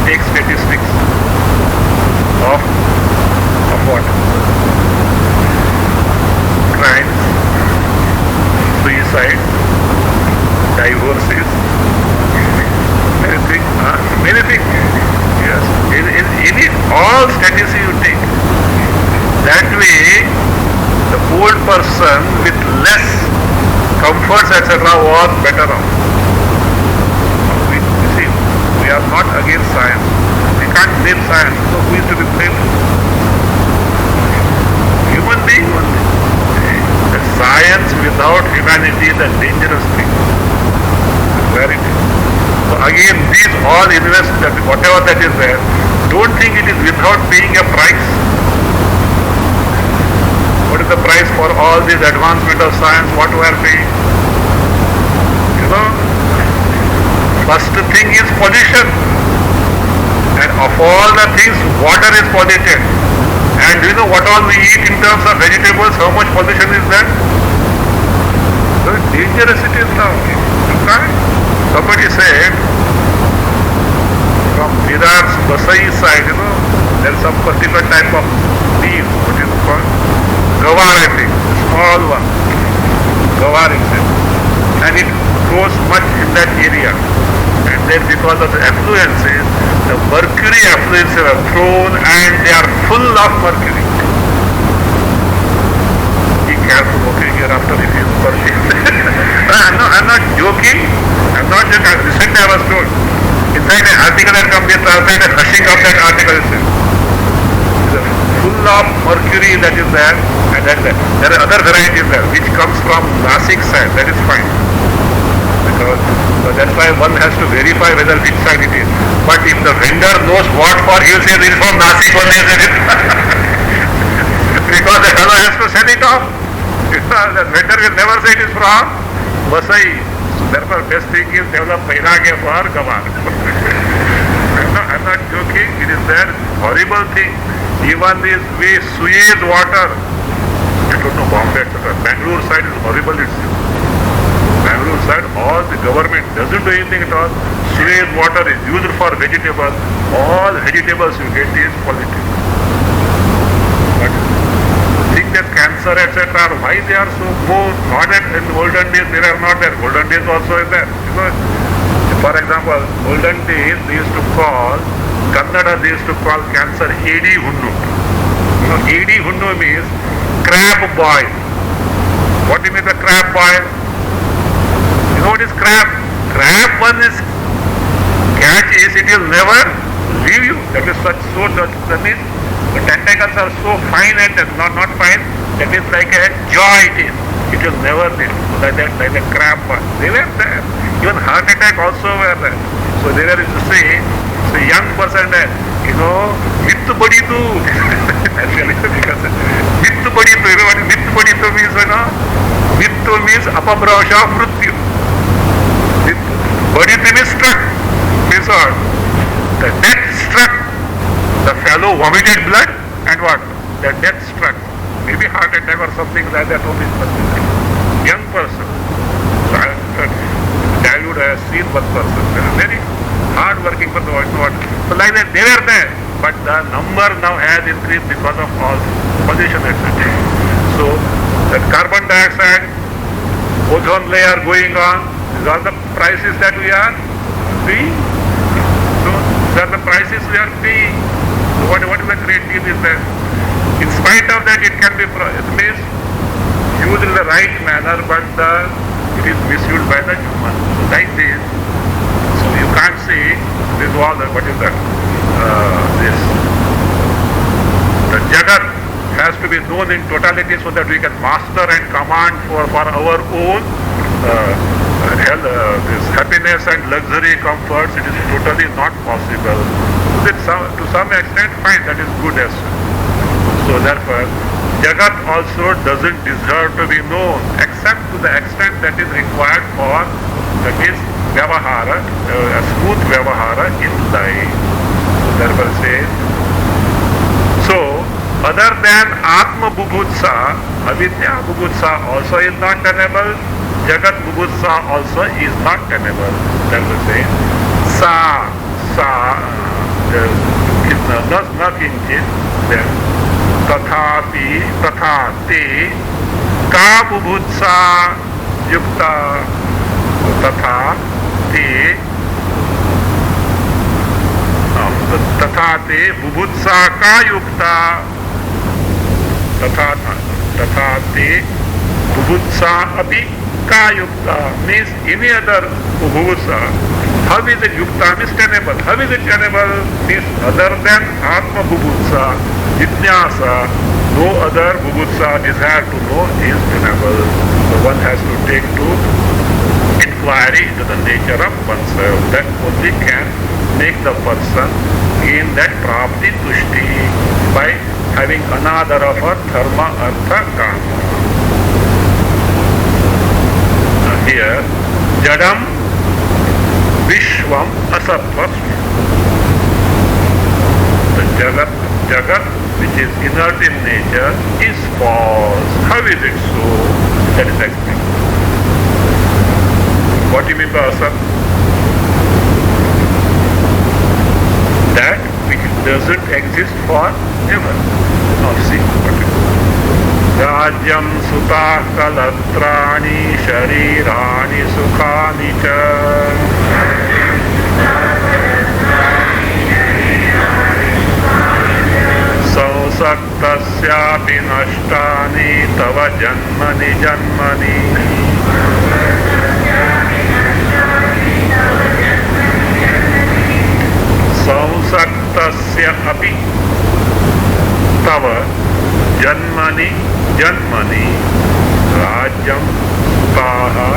Take statistics of what? Crimes, suicide, divorces, many things. Yes, in all statistics you take. That way, the old person with less comforts, etc., was better off. We are not against science. We can't blame science. So who is to be blamed? Human being only. The science without humanity is a dangerous thing. Where it is. So again, these all invest, that whatever that is there, don't think it is without paying a price. What is the price for all this advancement of science? What we are paying? First thing is pollution. And of all the things, water is polluted. And do you know what all we eat in terms of vegetables? How much pollution is there? So dangerous it is now. Somebody said, from Vidar's Basai side, there is some particular type of leaf, what is it called? Gawar, I think, small one. Gawar is it. And it grows much in that area. And then because of the affluences, the mercury affluences are thrown and they are full of mercury. Be careful, okay, hereafter if you perceive. I'm not joking. Recently I was told. In fact, an article had come here translated, rushing up that article itself. Full of mercury that is there, and that there are other varieties there, which comes from Nasik side, that is fine. Because so that's why one has to verify whether which side it is. But if the vendor knows what for, he will say this is from Nasik only. Because the fellow has to sell it off. The vendor will never say it is from Vasai. So therefore, best thing is develop Vairagya for Gavar. I'm not joking. It is that horrible thing. Even this way Suez water, I don't know Bombay, etc. Bangalore side is horrible itself. Bangalore side, all the government doesn't do anything at all. Suez water is used for vegetables. All vegetables you get is positive. But think that cancer, etc., why they are so more, not that in the olden days they are not there. Olden days also is there. Because, for example, olden days they used to call, Kannada they used to call cancer Edi Hunnu. You know, Edi Hunnu means crab boil. What do you mean the crab boil? You know what is crab? Crab one is catch is it will never leave you. That is such so that means the tentacles are so fine and not fine. That is like a jaw it is. It will never leave. So like a crab one. They were there. Even heart attack also were there. So they were to say, so young person that, you know, mittu baditu. Actually, because mittu baditu, you know what mittu baditu means, you know? Mittu means apabhrasha mrityu. Baditu means struck. Means what? The death struck. The fellow vomited blood and what? The death struck. Maybe heart attack or something like that only. Young person. So childhood I have seen one person. Very hard working for the what. So like that they were there. But the number now has increased because of all pollution, etc. So the carbon dioxide, ozone layer going on, these are the prices that we are paying. So these are the prices we are paying. So what is the great deal is that? In spite of that it can be it means used in the right manner, but it is misused by the human. So like this. So you can't say this was what is that? This the Jagat has to be known in totality so that we can master and command for our own this happiness and luxury comforts. It is totally not possible. To some extent, fine, that is good as well. So therefore, Jagat also doesn't deserve to be known except to the extent that is required for that is Vyavahara, a smooth Vyavahara in life. So therefore says, so other than Atma Bubhutsa, Avidya Bubhutsa also is not tenable, Jagat Bubhutsa also is not tenable. Therefore says, न किंचित तथापि तथा ते का बुभुत्सा युक्ता तथा ते बुभुत्सा का युक्ता तथा ते बुभुत्सा अपि का युक्ता means any other बुभुत्सा. How is it yukta means tenable? How is it tenable? Means other than Atma Bubhutsa, Jitnyasa, no other Bubhutsa desire to know is tenable. So one has to take to inquiry into the nature of oneself. That only can make the person gain that prapti tushti by having another of a dharma, artha, kama. Here, Jadam Vishwam Asatvasmi. The Jagat, which is inert in nature, is false. How is it so? That is explained. What do you mean by Asat? That which doesn't exist forever. Now see what it is. Rajyam sutah kalatrani sharirani sukhani cha. Sausaktasyapi nashtani tava janmani janmani. Sausaktasyapi tava janmani janmani rajyam sutaha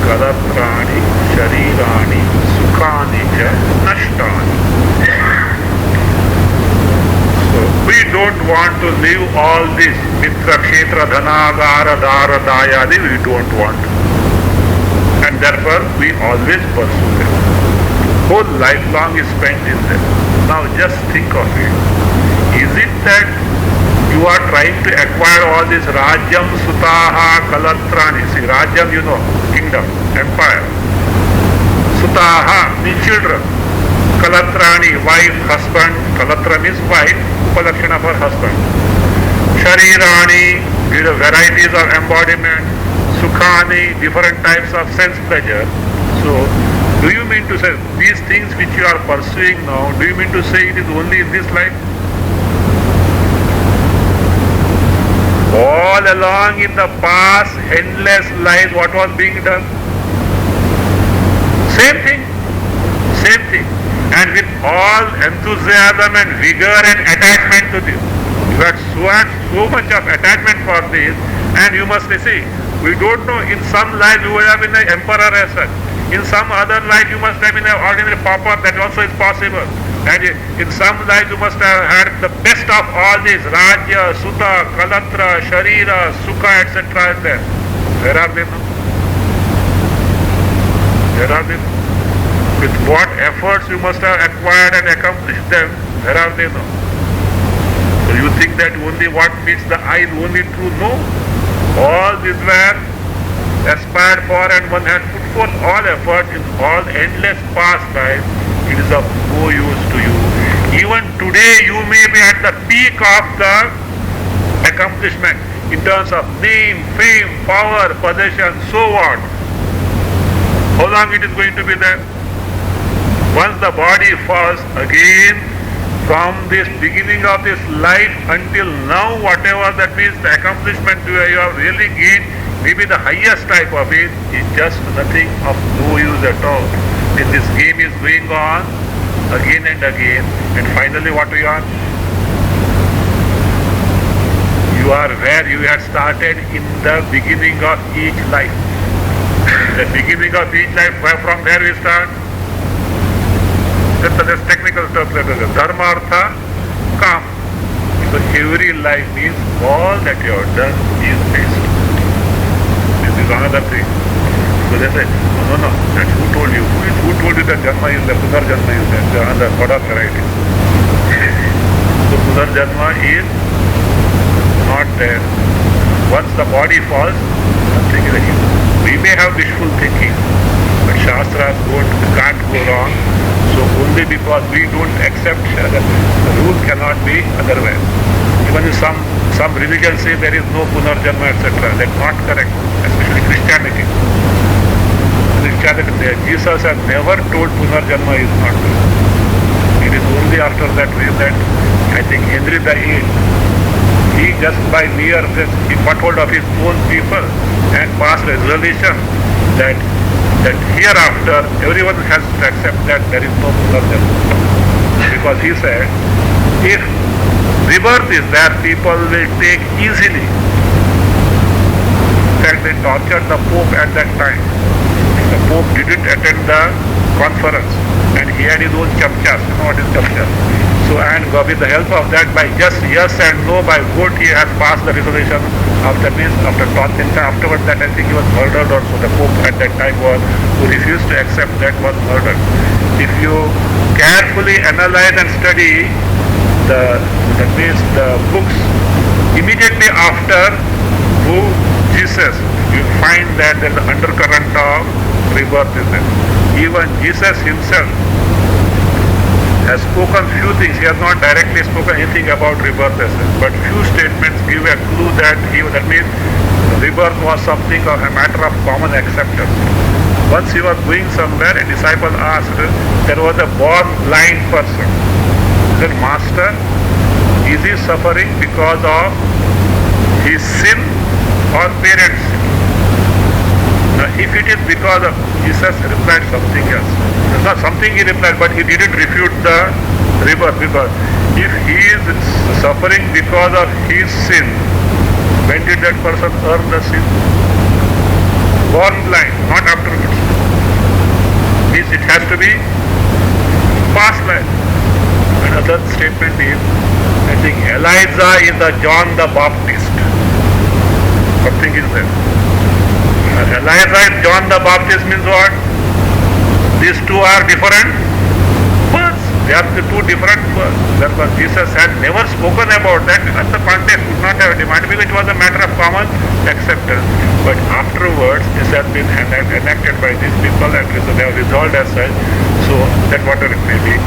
kalatrani sharirani sukhani cha nashtani. So we don't don't want to live all this mitra, kshetra, dhanagara, dara, dayadi, we don't want. And therefore we always pursue them. Whole lifelong is spent in them. Now just think of it. Is it that you are trying to acquire all this Rajyam, Sutaha, Kalatrani? See, Rajyam, you know, kingdom, empire. Sutaha means children. Kalatrani, wife, husband. Kalatra means wife, Upalakshana for husband. Sharirani, varieties of embodiment. Sukhani, different types of sense pleasure. So, do you mean to say these things which you are pursuing now, do you mean to say it is only in this life? All along in the past, endless lives, what was being done? Same thing. Same thing. And with all enthusiasm and vigor and attachment to this. You had so much of attachment for this, and you must see, we don't know, in some life you would have been an emperor as such. In some other life you must have been an ordinary pauper, that also is possible. And in some life you must have had the best of all these, Rajya, Sutta, Kalatra, Sharira, Sukha, etc. is there. Where are they now? Where are they now? With what efforts you must have acquired and accomplished them, where are they now? So you think that only what meets the eye is only true? No. All these were aspired for, and one had put forth all effort in all endless past lives. It is of no use to you. Even today you may be at the peak of the accomplishment in terms of name, fame, power, possession, so what? How long it is going to be there? Once the body falls again, from this beginning of this life until now, whatever that means the accomplishment you have really gained, maybe the highest type of it, is just nothing of no use at all. And this game is going on again and again, and finally what we are? You are where you had started in the beginning of each life. The beginning of each life, from where we start? That's technical stuff, dharma, artha, kam. So every life means all that you have done is based. This is another thing. So they say, no, that's who told you? Who told you that Janma is there, Punarjanma is there? There are another what are varieties. So Punarjanma is not there. Once the body falls, nothing is again. We may have wishful thinking, but Shastras can't go wrong. So only because we don't accept the rule cannot be otherwise. Even if some religions say there is no Punarjanma, etc. That's not correct, especially Christianity. Jesus has never told Punarjanma is not true. It is only after that way that I think Henry VIII, he just by mere just he got hold of his own people and passed a resolution that hereafter everyone has to accept that there is no Punarjanma. Because he said, if rebirth is there, people will take easily. In fact, they tortured the Pope at that time. The Pope didn't attend the conference, and he had his own chapchas. You know what is chapchas? So, and with the help of that, by just yes and no, by vote, he has passed the resolution. After torture, afterwards that I think he was murdered also. The Pope at that time who refused to accept that was murdered. If you carefully analyze and study the books immediately after Jesus, you find that there is an undercurrent of rebirth is there. Even Jesus himself has spoken few things. He has not directly spoken anything about rebirth as such, but few statements give a clue that means rebirth was something of a matter of common acceptance. Once he was going somewhere, a disciple asked, there was a born blind person. He said, Master, is he suffering because of his sin or parents' sin? Now, if it is because of, Jesus replied something else. It's not something he replied, but he didn't refute the rebirth, because if he is suffering because of his sin, when did that person earn the sin? Born blind, not afterwards. Means it has to be past life. Another statement is, I think Elijah is the John the Baptist. Something is there. Elijah and John the Baptist means what? These two are different words. They are the two different words. Therefore, Jesus had never spoken about that, and the context would not have demanded, because it was a matter of common acceptance. But afterwards, this has been enacted by these people, and they have resolved as such. So that whatever it may be.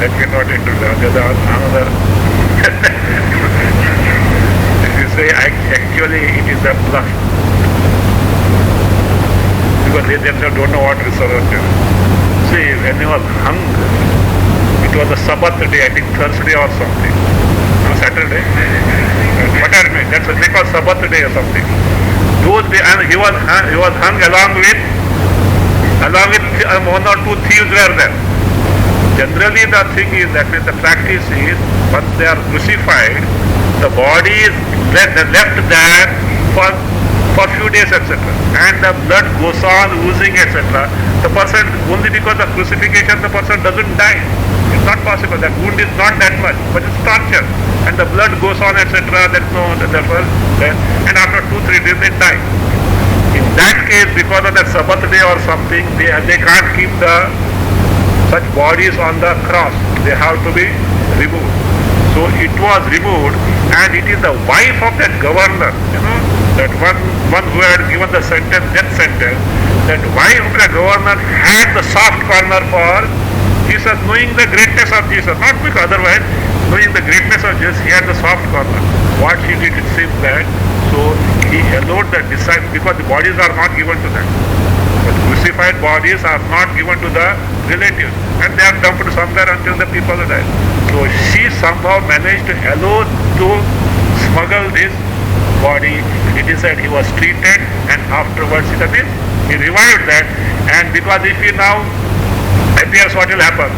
That cannot enter another. If you say actually it is a bluff, because they themselves don't know what resurrection is. See, when he was hung, it was a Sabbath day, I think Thursday or something. No, Saturday. Whatever, that's what they call Sabbath day or something. Those days, and he was hung along with one or two thieves were there. Generally the thing is, that means the practice is, once they are crucified, the body is left there for few days, etc. And the blood goes on oozing, etc. The person, only because of crucifixion, the person doesn't die. It's not possible. That wound is not that much, but it's torture. And the blood goes on, etc. And after 2-3 days they die. In that case, because of that Sabbath day or something, they can't keep such bodies on the cross. They have to be removed. So it was removed, and it is the wife of that governor, that one who had given the death sentence, that wife of the governor had the soft corner for Jesus, knowing the greatness of Jesus, not because otherwise, knowing the greatness of Jesus, he had the soft corner. What he did, it seems that, so he allowed the disciples, because the bodies are not given to them. But crucified bodies are not given to the relatives, and they are dumped somewhere until the people die. So she somehow managed to allow to smuggle this body. It is said he was treated, and afterwards he revived that. And because if he now appears, what will happen?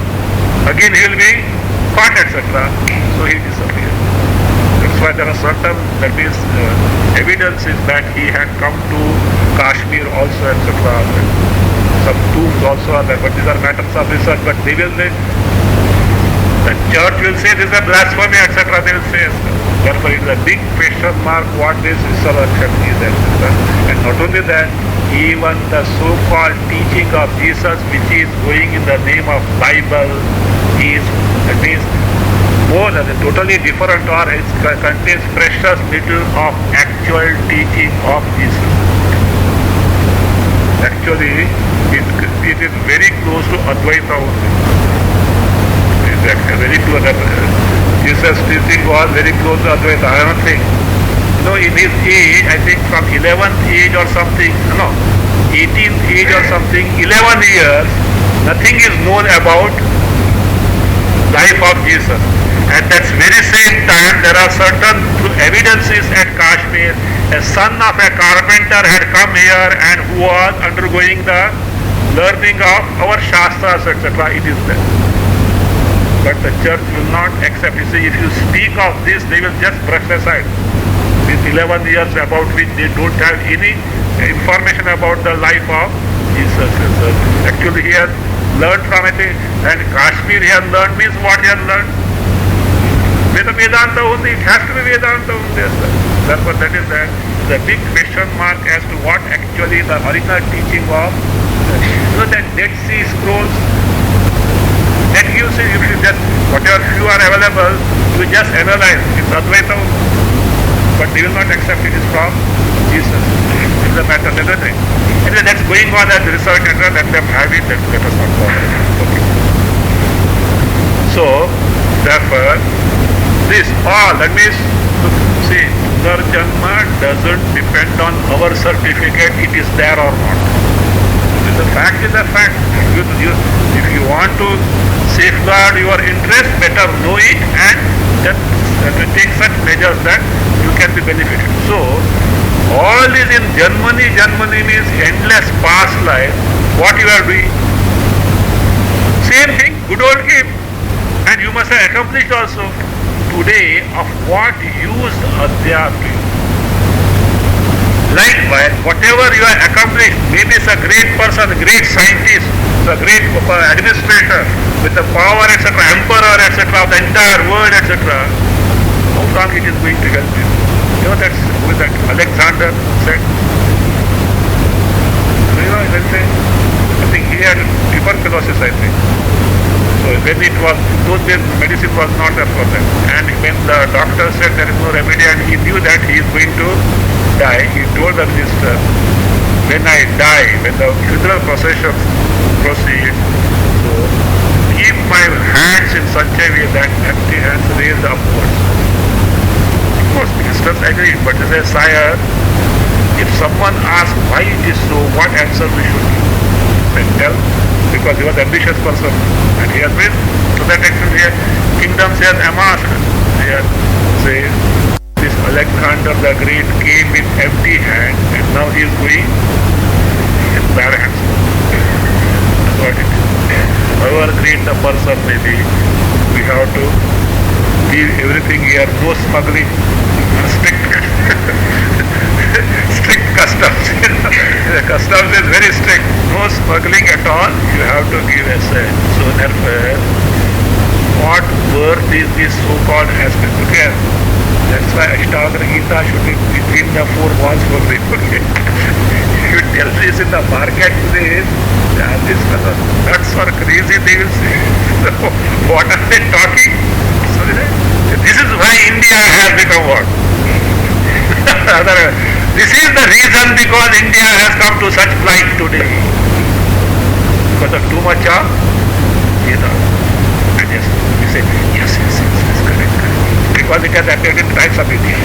Again he will be caught, etc. So he disappeared. That's why there are certain, that means evidences that he had come to Kashmir also, etc. Some tombs also are there, but these are matters of research. But they will say, the church will say this is a blasphemy, etc. They will say, therefore it is a big question mark what this resurrection is, etc. And not only that, even the so-called teaching of Jesus, which is going in the name of Bible, is at least more than totally different, or it contains precious little of actual teaching of Jesus. Actually, it is very close to Advaita only. It is very close. Jesus' teaching was very close to Advaita. I don't think. In his age, I think from 11th age or something, 18th age or something, 11 years, nothing is known about life of Jesus. At that very same time, there are certain evidences at Kashmir. A son of a carpenter had come here and who was undergoing the learning of our Shastras, etc. It is there. But the church will not accept. You see, if you speak of this, they will just brush aside. These 11 years about which they don't have any information about the life of Jesus. Actually, he has learned from it, and Kashmir he has learned means what he has learned. Vedanta only, it has to be Vedanta only. Therefore, that is the big question mark as to what actually the original teaching of, that Dead Sea Scrolls, that gives you, if you just, whatever few are available, you just analyze, it's Advaita, but they will not accept it is from Jesus. It's a matter of everything. Anyway, that's going on as research, and let them have it, let us not bother. Okay. So, therefore, this all, that means, see, Punarjanma doesn't depend on our certificate, it is there or not. The fact is a fact. If you want to safeguard your interest, better know it and take such measures that you can be benefited. So, all is in Janmani. Janmani means endless past life. What you are doing? Same thing, good old game. And you must have accomplished also. Today, of what use Adhyatma? Likewise, whatever you have accomplished, maybe it's a great person, great scientist, a great administrator with the power, etc., emperor, etc., of the entire world, etc., how long it is going to help you? You know that's who is that? Alexander said. You know, I think he had tuberculosis, I think. So when it was, those days medicine was not there for them. And when the doctor said there is no remedy and he knew that he is going to die, he told the minister, when I die, when the funeral procession proceeds, so keep my hands in such a way that empty hands raised upwards. Of course, ministers agreed, but they say, sire, if someone asks why it is so, what answer we should give? Then tell, because he was an ambitious person and he has been to that extent here, kingdoms he has amassed. He has say this Alexander the Great came with empty hands and now he is going in bare hands. That's what it is. However great the person may be, we have to leave everything here, no smuggling, strict strict customs. The customs is very strict. No smuggling at all. You have to give essay. So therefore, what worth is this so-called aspect? Okay. That's why Ashtavakra Gita should be between the four walls for me. Okay. If you tell this in the market today, this fellow nuts or crazy, they will say. So what are they talking? So this is why India has become what? This is the reason because India has come to such plight today. Because of too much of Veda. And yes, we say, yes, correct. Because it has appeared in Times of India.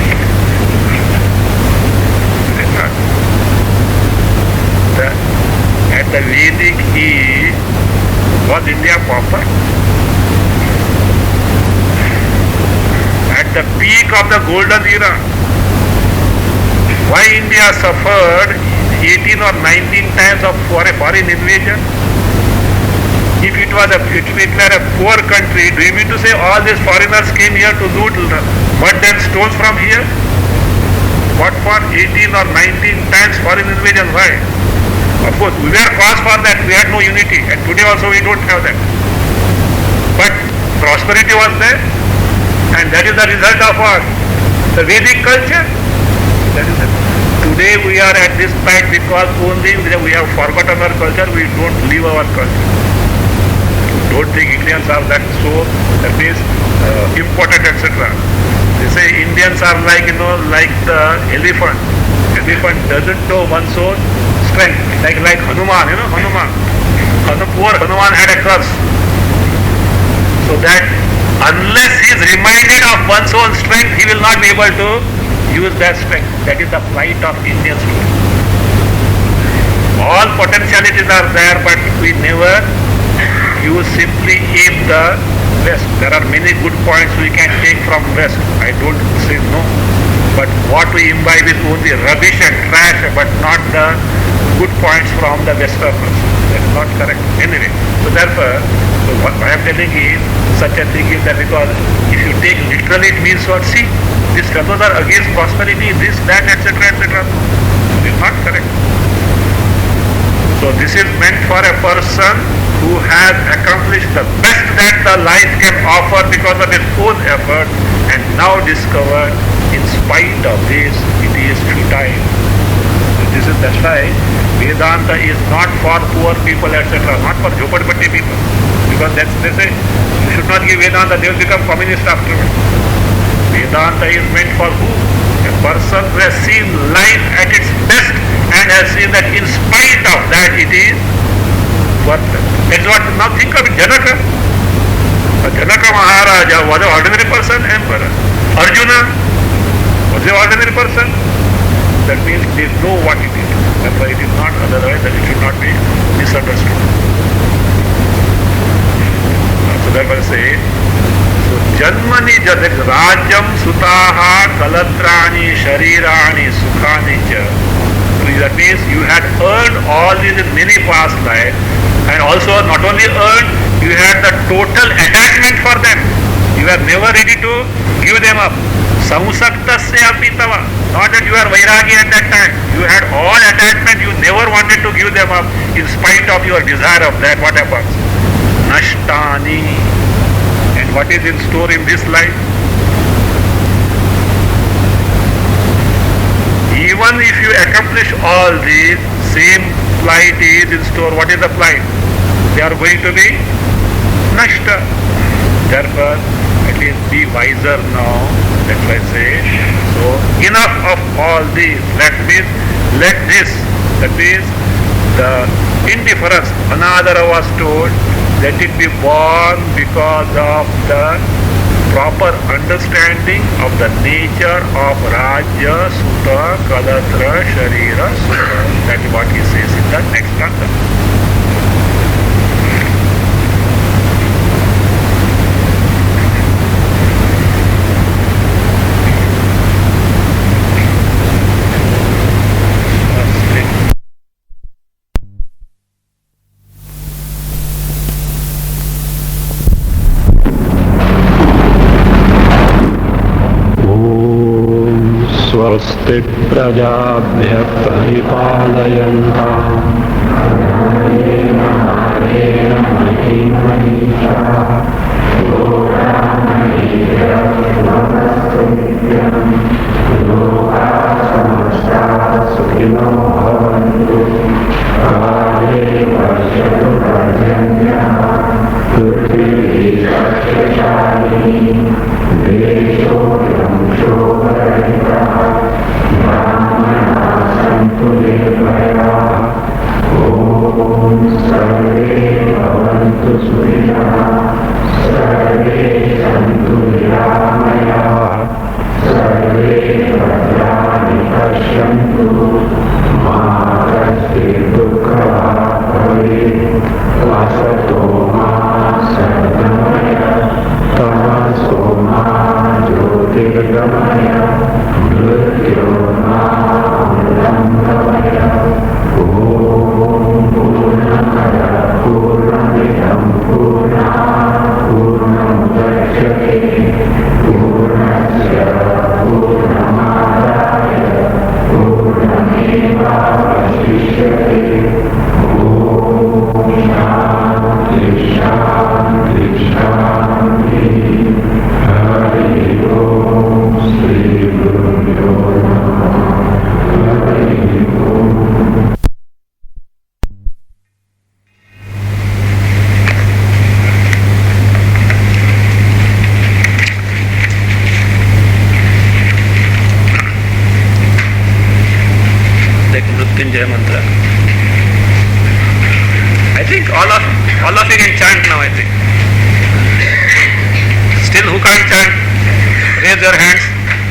At the Vedic age, was India proper? At the peak of the golden era, why India suffered 18 or 19 times of foreign invasion? If it were a poor country, do you mean to say all these foreigners came here to loot mud and stones from here? What for 18 or 19 times foreign invasion? Why? Of course, we were cause for that. We had no unity, and today also we don't have that. But prosperity was there, and that is the result of what? The Vedic culture. That is it. Today we are at this point because only we have forgotten our culture, we don't live our culture. Don't think Indians are that so, that means important, etc. They say Indians are like, like the elephant. Elephant doesn't know one's own strength. Like Hanuman, Hanuman. Poor Hanuman had a curse. So that unless he is reminded of one's own strength, he will not be able to use that strength. That is the plight of Indians today. All potentialities are there, but we never use simply aim the West. There are many good points we can take from West. I don't say no. But what we imbibe is only rubbish and trash, but not the good points from the Westerners. That is not correct. Anyway, so therefore, what I am telling is, such a thing is that because if you take literally, it means what? See, these fellows are against prosperity, this, that, etc., etc. It is not correct. So this is meant for a person who has accomplished the best that the life can offer because of his own effort, and now discovered, in spite of this, it is futile. So that's why Vedanta is not for poor people, etc., not for Jhopadpatti people. Because they say, you should not give Vedanta, they will become communist afterwards. Vedanta is meant for who? A person who has seen life at its best and has seen that in spite of that it is worthless. That's what, now think of it, Janaka. Janaka Maharaja was an ordinary person, emperor. Arjuna was an ordinary person. That means they know what it is. That's why it is not, otherwise that it should not be misunderstood. So therefore say, so Janmani Jadak Rajam Sutaha Kalatrani Sharirani Sukhani Ja. That means you had earned all these in many past lives, and also not only earned, you had the total attachment for them. You are never ready to give them up. Samsaktasya api tava. Not that you are vairagi at that time. You had all attachment, you never wanted to give them up. In spite of your desire of that, what happens? Nashtani. And what is in store in this life? Even if you accomplish all these, same flight is in store. What is the flight? They are going to be nashta. Therefore, at least be wiser now. That's why I say, so enough of all these. Let this, that is the indifference. Another was told, let it be born because of the proper understanding of the nature of Rajya, Sutta, Kalatra, Sharira, Sutta. That is what he says in the next canto. स्वस्ति प्रजाभ्यः परिपालयन्ताम् न्यायेन मार्गेण महीं मनीषाः लोकामहीयस्तु नित्यम् लोकाः समस्ताः सुखिनो भवन्तु काले पश्यतु पर्जन्यः पृथिवी सस्यशालिनी देशोऽयं शोभरहितः ब्राह्मणाः सन्तु निर्भयाः ॐ सर्वे भवन्तु सुखिनः सर्वे सन्तु निरामयाः सर्वे भद्राणि पश्यन्तु मा कश्चित् दुःखभाग् भवेत् असतो मा सद्गमय तमसो मा ज्योतिर्गमय मृत्योर्मामृतं गमय ॐ पूर्णमदः पूर्णमिदं पूर्णात् पूर्णमुदच्यते पूर्णस्य पूर्णमादाय पूर्णमेवावशिष्यते ॐ शान्ति शान्ति शान्तिः हरि ओम श्री गुरुभ्यो नमः हरि ओम. Mrityunjaya mantra. I think all of you can chant now. I think. Still, who can't chant? Raise your hands.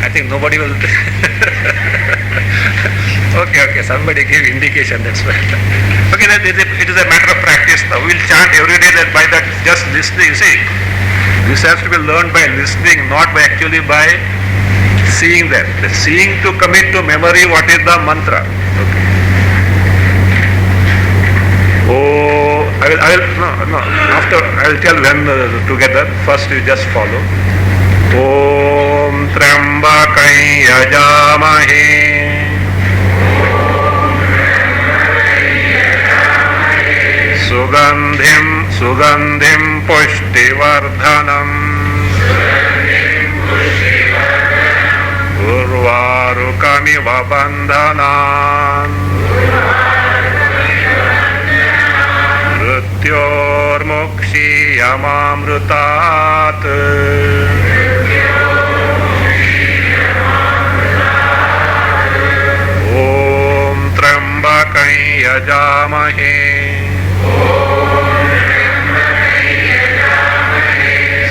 I think nobody will. Okay. Somebody give indication. That's why. Okay, it is a matter of practice now. We will chant every day. That by that, just listening. See, this has to be learned by listening, not by actually by seeing that. The seeing to commit to memory. What is the mantra? Okay. Oh, I will. No. After I will tell when together. First, you just follow. Om Trambakam Yajamahe Sugandhim Pushtivardhanam Urvarukamiva Bandhanan Mrityormukshiyamamrutat Om Trambakam Yajamahe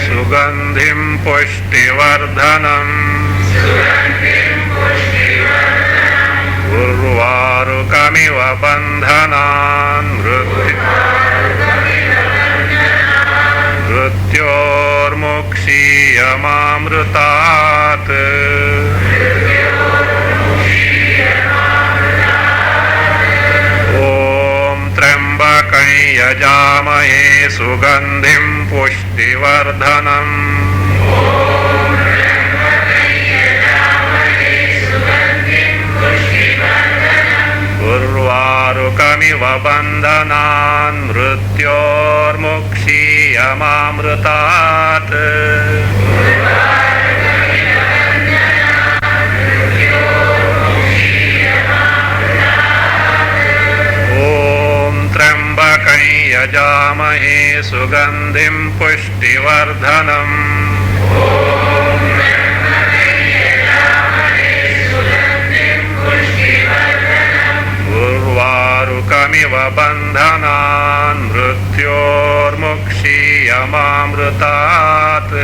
Sugandhim Pushtivardhanam Urvarukamiva Bandhanan Mrityormukshiyamamrutat Om Trambakam Yajamahe Sugandhim Pushtivardhanam उर्वारुकमिव बन्धनान् मृत्योर्मुक्षीयमामृतात् ॐ त्र्यम्बकं यजामहे सुगन्धिं पुष्टिवर्धनम् उर्वारुकमिव बन्धनान् मृत्योर्मुक्षीयमामृतात्